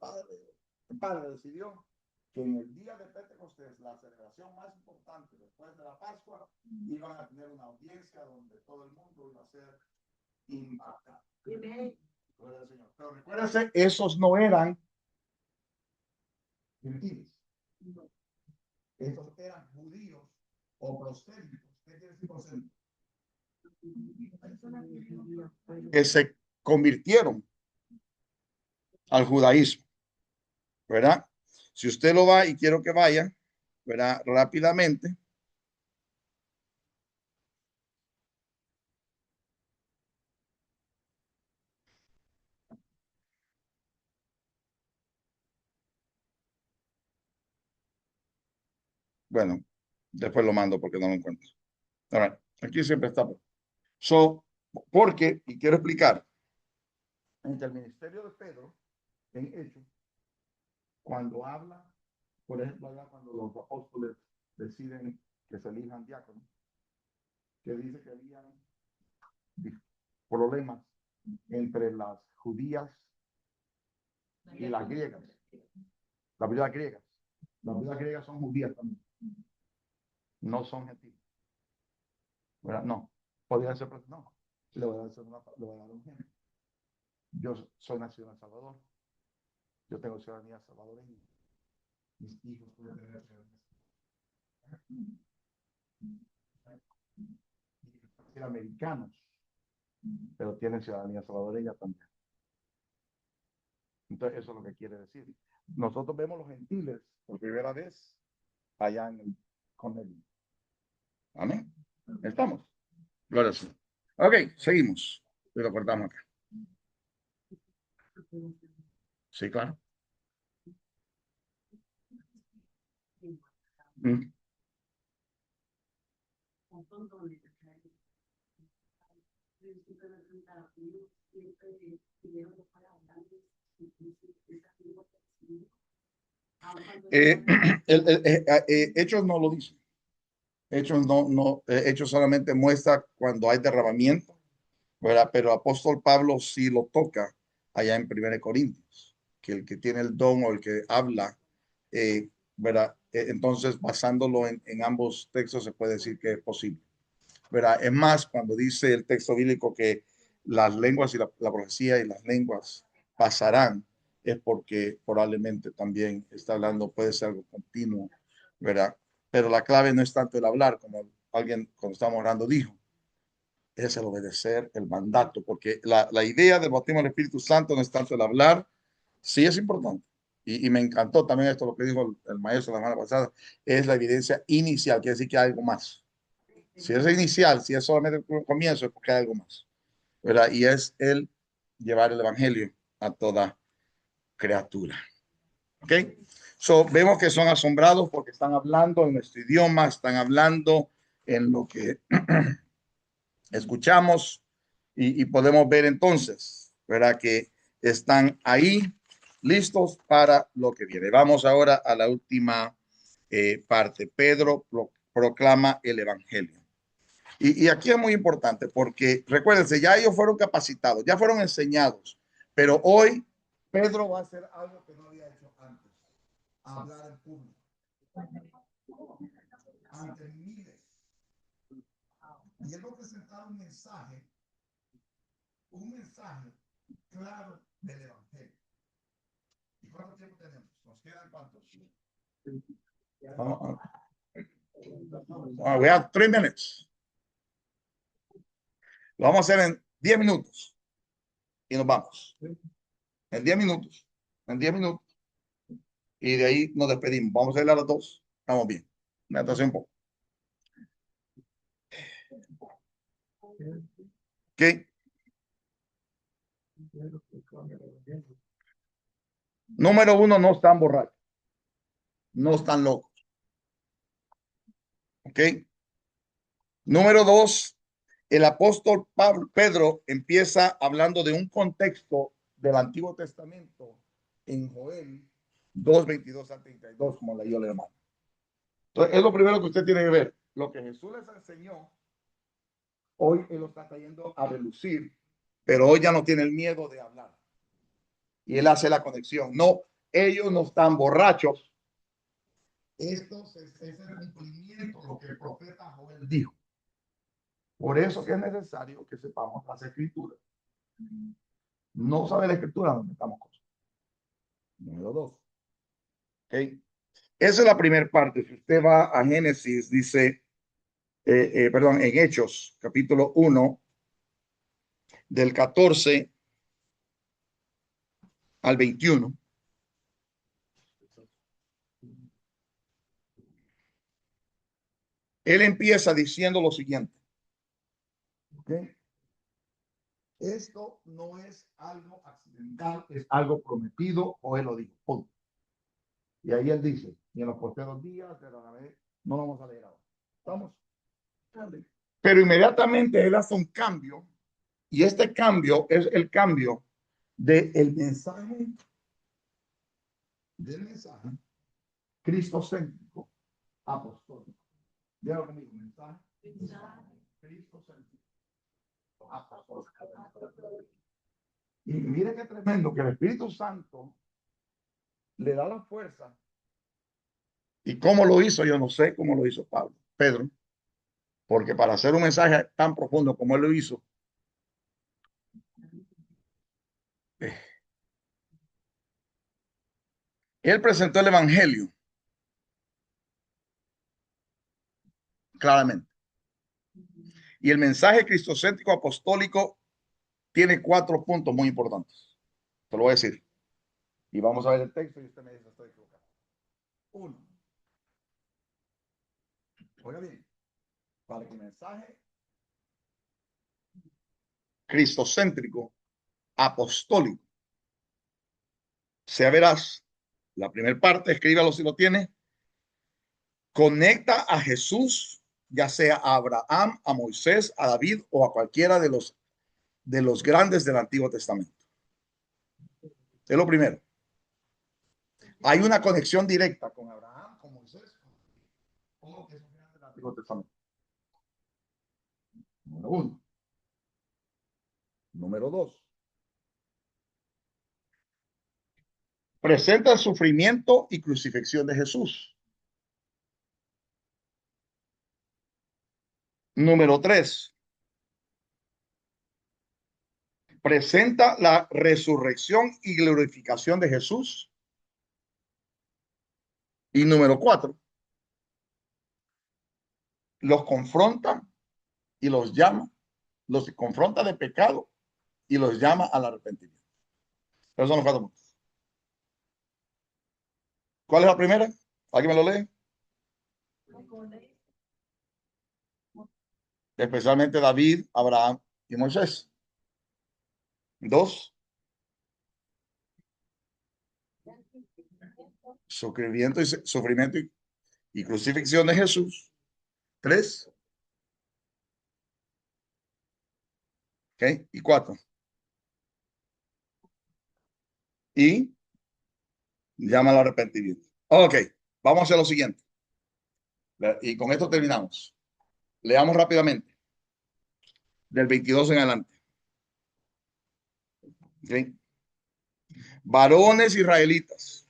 Padre decidió que en el día de Pentecostés, la celebración más importante después de la Pascua, iban a tener una audiencia donde todo el mundo iba a ser impactado. Pero recuérdense, esos no eran gentiles. Estos eran judíos o prosélitos. ¿Qué quiere decir prosélito? Que se convirtieron al judaísmo, ¿verdad? Si usted lo va y quiero que vaya, ¿verdad? Rápidamente. Bueno, después lo mando porque no lo encuentro. Right. Aquí siempre está. Porque, y quiero explicar, entre el ministerio de Pedro, en Hechos, cuando habla, por ejemplo, allá cuando los apóstoles deciden que se elijan diáconos, que dice que había problemas entre las judías y las griegas. Las viudas griegas. Las viudas griegas son judías también. No son gentiles. ¿verdad? No, podría ser, no. Le voy a dar un ejemplo. Yo soy nacido en El Salvador. Yo tengo ciudadanía salvadoreña. Mis hijos pueden tener ciudadanía americanos, pero tienen ciudadanía salvadoreña también. Entonces, eso es lo que quiere decir. Nosotros vemos los gentiles por primera vez allá en el Cornelio. Amén. ¿Estamos? Gloria al Señor. Ok, seguimos. Y lo cortamos acá. Sí, claro. Mm. Hechos no lo dice. Hechos Hechos solamente muestra cuando hay derramamiento, ¿verdad? Pero apóstol Pablo sí lo toca allá en 1 Corintios, que el que tiene el don o el que habla, ¿verdad? Entonces, basándolo en ambos textos, se puede decir que es posible, ¿verdad? Es más, cuando dice el texto bíblico que las lenguas y la profecía y las lenguas pasarán, es porque probablemente también está hablando, puede ser algo continuo, ¿verdad? Pero la clave no es tanto el hablar, como alguien cuando estábamos orando dijo, es el obedecer el mandato, porque la idea del bautismo del Espíritu Santo no es tanto el hablar, sí es importante. Y me encantó también esto, lo que dijo el maestro la semana pasada, es la evidencia inicial, quiere decir que hay algo más. Si es inicial, si es solamente un comienzo, es porque hay algo más, ¿verdad? Y es el llevar el evangelio a toda criatura. ¿Ok? So, vemos que son asombrados porque están hablando en nuestro idioma, están hablando en lo que escuchamos y podemos ver entonces, ¿verdad? Que están ahí listos para lo que viene. Vamos ahora a la última parte. Pedro proclama el evangelio. Y aquí es muy importante porque recuérdense, ya ellos fueron capacitados, ya fueron enseñados, pero hoy Pedro va a hacer algo que no había hecho antes, hablar en público, ante miles. Y él va a presentar un mensaje claro del evangelio. ¿Y cuánto tiempo tenemos? ¿Nos quedan cuántos? We have 3 minutes. Lo vamos a hacer en 10 minutos y nos vamos. En 10 minutos. En 10 minutos. Y de ahí nos despedimos. Vamos a ir a las 2. Estamos bien. Me atrasé un poco. ¿Ok? Número 1, no están borrachos. No están locos. ¿Ok? Número 2, el apóstol Pedro empieza hablando de un contexto del Antiguo Testamento en Joel 2:22 a 32, como leyó el hermano. Entonces, es lo primero que usted tiene que ver. Lo que Jesús les enseñó, hoy él lo está trayendo a relucir, pero hoy ya no tiene el miedo de hablar. Y él hace la conexión. No, ellos no están borrachos. Esto es el cumplimiento de lo que el profeta Joel dijo. Por eso que es necesario que sepamos las escrituras. No sabe la escritura, no metamos cosas. Número 2. ¿Okay? Esa es la primera parte. Si usted va a Génesis, dice, perdón, en Hechos, capítulo 1, del 14 al 21. Él empieza diciendo lo siguiente. ¿Okay? Esto no es algo accidental, es algo prometido, o él lo dijo. Punto. Y ahí él dice, y en los posteros días de la vez, no vamos a leer ahora. ¿Estamos? Pero inmediatamente él hace un cambio, y este cambio es el cambio del mensaje cristocéntrico apostólico. Dígalo conmigo, mensaje cristocéntrico apostólico. Y mire qué tremendo que el Espíritu Santo le da la fuerza. ¿Y cómo lo hizo? Yo no sé cómo lo hizo Pedro, Porque para hacer un mensaje tan profundo como él lo hizo, él presentó el evangelio claramente. Y el mensaje cristocéntrico apostólico tiene 4 puntos muy importantes. Te lo voy a decir. Y vamos a ver el texto y usted me dice si estoy equivocado. 1. Oiga bien. Para que el mensaje cristocéntrico apostólico sea veraz, la primera parte, escríbalo si lo tiene, conecta a Jesús, ya sea a Abraham, a Moisés, a David o a cualquiera de los grandes del Antiguo Testamento. Es lo primero. Hay una conexión directa con Abraham, con Moisés, con lo que es grande del Antiguo Testamento. Número 1. Número 2. Presenta el sufrimiento y crucifixión de Jesús. Número 3. Presenta la resurrección y glorificación de Jesús. Y número 4. Los confronta y los llama, los confronta de pecado y los llama al arrepentimiento. Esos son los 4 puntos. ¿Cuál es la primera? ¿Alguien me lo lee? Especialmente David, Abraham y Moisés. 2. Sufrimiento y crucifixión de Jesús. 3. ¿Okay? Y 4. Y llama al arrepentimiento. Ok, vamos a hacer lo siguiente. Y con esto terminamos. Leamos rápidamente. Del 22 en adelante. ¿Okay? Varones israelitas.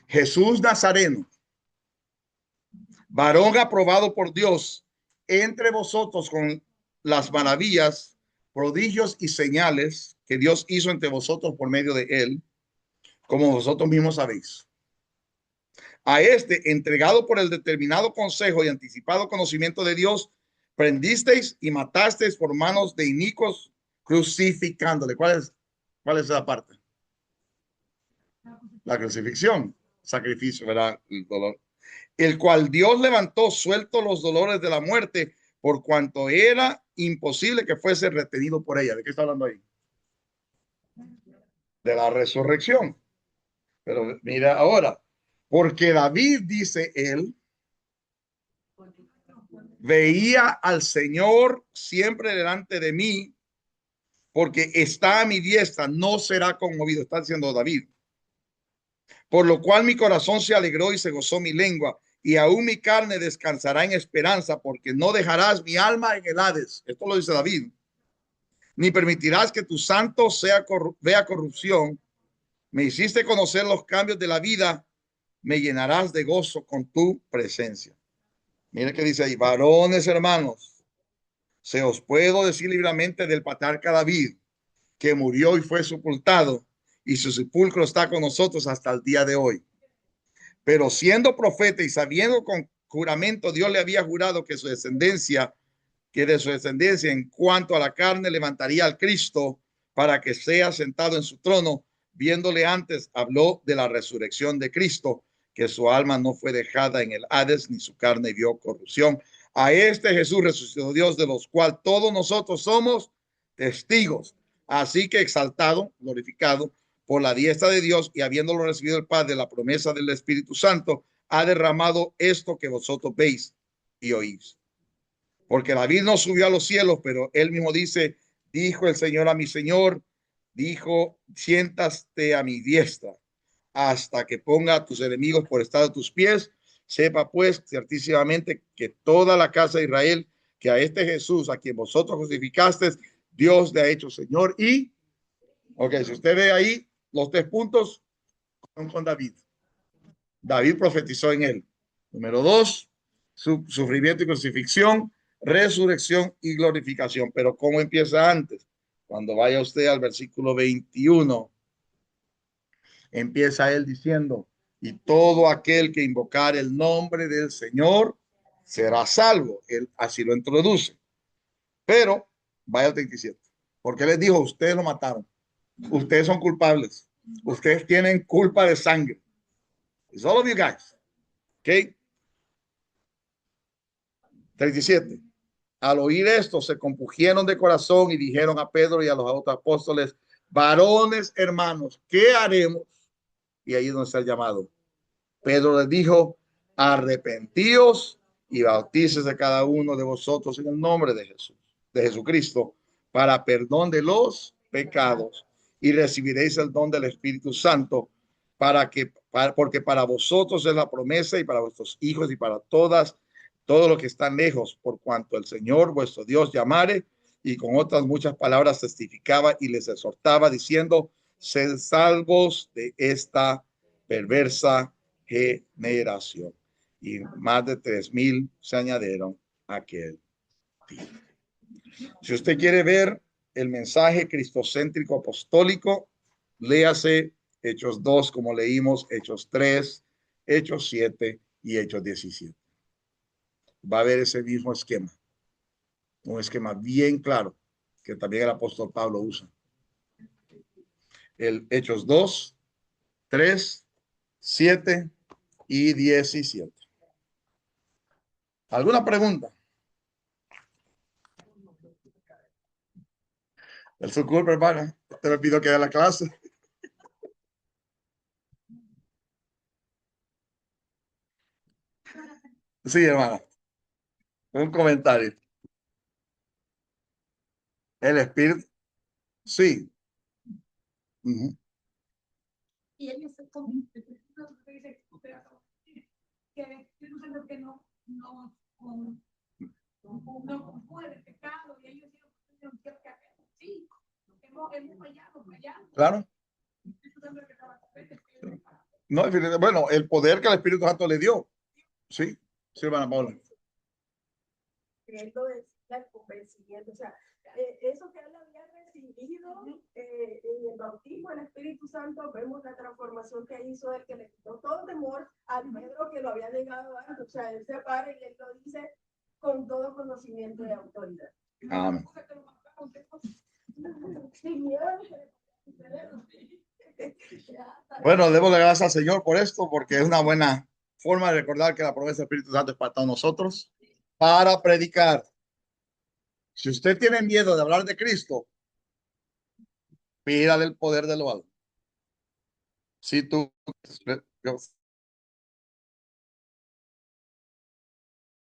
Jesús Nazareno, varón aprobado por Dios entre vosotros con las maravillas, prodigios y señales que Dios hizo entre vosotros por medio de él, como vosotros mismos sabéis. A este, entregado por el determinado consejo y anticipado conocimiento de Dios, prendisteis y matasteis por manos de inicuos, crucificándole. ¿Cuál es esa parte? La crucifixión, sacrificio, ¿verdad? El dolor. El cual Dios levantó suelto los dolores de la muerte, por cuanto era imposible que fuese retenido por ella. ¿De qué está hablando ahí? De la resurrección. Pero mira ahora, porque David, dice él, veía al Señor siempre delante de mí, porque está a mi diestra, no será conmovido. Está diciendo David. Por lo cual mi corazón se alegró y se gozó mi lengua, y aún mi carne descansará en esperanza, porque no dejarás mi alma en el Hades. Esto lo dice David. Ni permitirás que tu santo vea corrupción. Me hiciste conocer los cambios de la vida, me llenarás de gozo con tu presencia. Mira que dice ahí, varones hermanos, se os puedo decir libremente del patriarca David, que murió y fue sepultado, y su sepulcro está con nosotros hasta el día de hoy. Pero siendo profeta y sabiendo con juramento, Dios le había jurado que de su descendencia en cuanto a la carne levantaría al Cristo para que sea sentado en su trono. Viéndole antes, habló de la resurrección de Cristo, que su alma no fue dejada en el Hades, ni su carne vio corrupción. A este Jesús resucitó Dios, de los cuales todos nosotros somos testigos. Así que exaltado, glorificado por la diestra de Dios, y habiéndolo recibido el Padre, la promesa del Espíritu Santo, ha derramado esto que vosotros veis y oís. Porque David no subió a los cielos, pero él mismo dice, dijo el Señor a mi Señor, dijo, siéntate a mi diestra hasta que ponga a tus enemigos por estrado de tus pies. Sepa pues ciertísimamente que toda la casa de Israel, que a este Jesús, a quien vosotros crucificasteis, Dios le ha hecho Señor. Y, ok, si usted ve ahí, los 3 puntos son con David. David profetizó en él. Número 2, su sufrimiento y crucifixión, resurrección y glorificación. Pero ¿cómo empieza antes? Cuando vaya usted al versículo 21, empieza él diciendo, y todo aquel que invocar el nombre del Señor será salvo. Él así lo introduce. Pero vaya al 37. Porque les dijo, ustedes lo mataron. Ustedes son culpables. Ustedes tienen culpa de sangre. It's all of you guys. Okay. 37. Al oír esto, se compugieron de corazón y dijeron a Pedro y a los otros apóstoles, varones hermanos, ¿qué haremos? Y ahí es donde está el llamado. Pedro les dijo, arrepentíos y bautícese cada uno de vosotros en el nombre de Jesús, de Jesucristo, para perdón de los pecados, y recibiréis el don del Espíritu Santo, porque para vosotros es la promesa, y para vuestros hijos y para todos los que están lejos, por cuanto el Señor vuestro Dios llamare. Y con otras muchas palabras testificaba y les exhortaba diciendo, sed salvos de esta perversa generación. Y más de 3,000 se añadieron aquel día. Si usted quiere ver el mensaje cristocéntrico apostólico, léase Hechos 2, como leímos, Hechos 3, Hechos 7 y Hechos 17. Va a ver ese mismo esquema, un esquema bien claro que también el apóstol Pablo usa. El Hechos 2, 3, 7 y 17. ¿Alguna pregunta? El su culpa, hermana. Te me pido que dé la clase. Sí, hermana. Un comentario. El espíritu. Sí. Y ellos se que el Espíritu Santo que no puede pecado y ellos dijeron que sí, hemos fallado. Claro. No, bueno, el poder que el Espíritu Santo le dio. Sí, sí, hermana Paula. Queriendo decir el convencimiento, o sea, eso que él había recibido en el bautismo del Espíritu Santo, vemos la transformación que hizo él, que le quitó todo temor al Pedro que lo había negado antes. O sea, él se para y él lo dice con todo conocimiento de autoridad. Amén. Sin miedo. Bueno, debo de gracias al Señor por esto, porque es una buena forma de recordar que la promesa del Espíritu Santo es para todos nosotros, para predicar. Si usted tiene miedo de hablar de Cristo, pídale el poder de lo alto. Si tú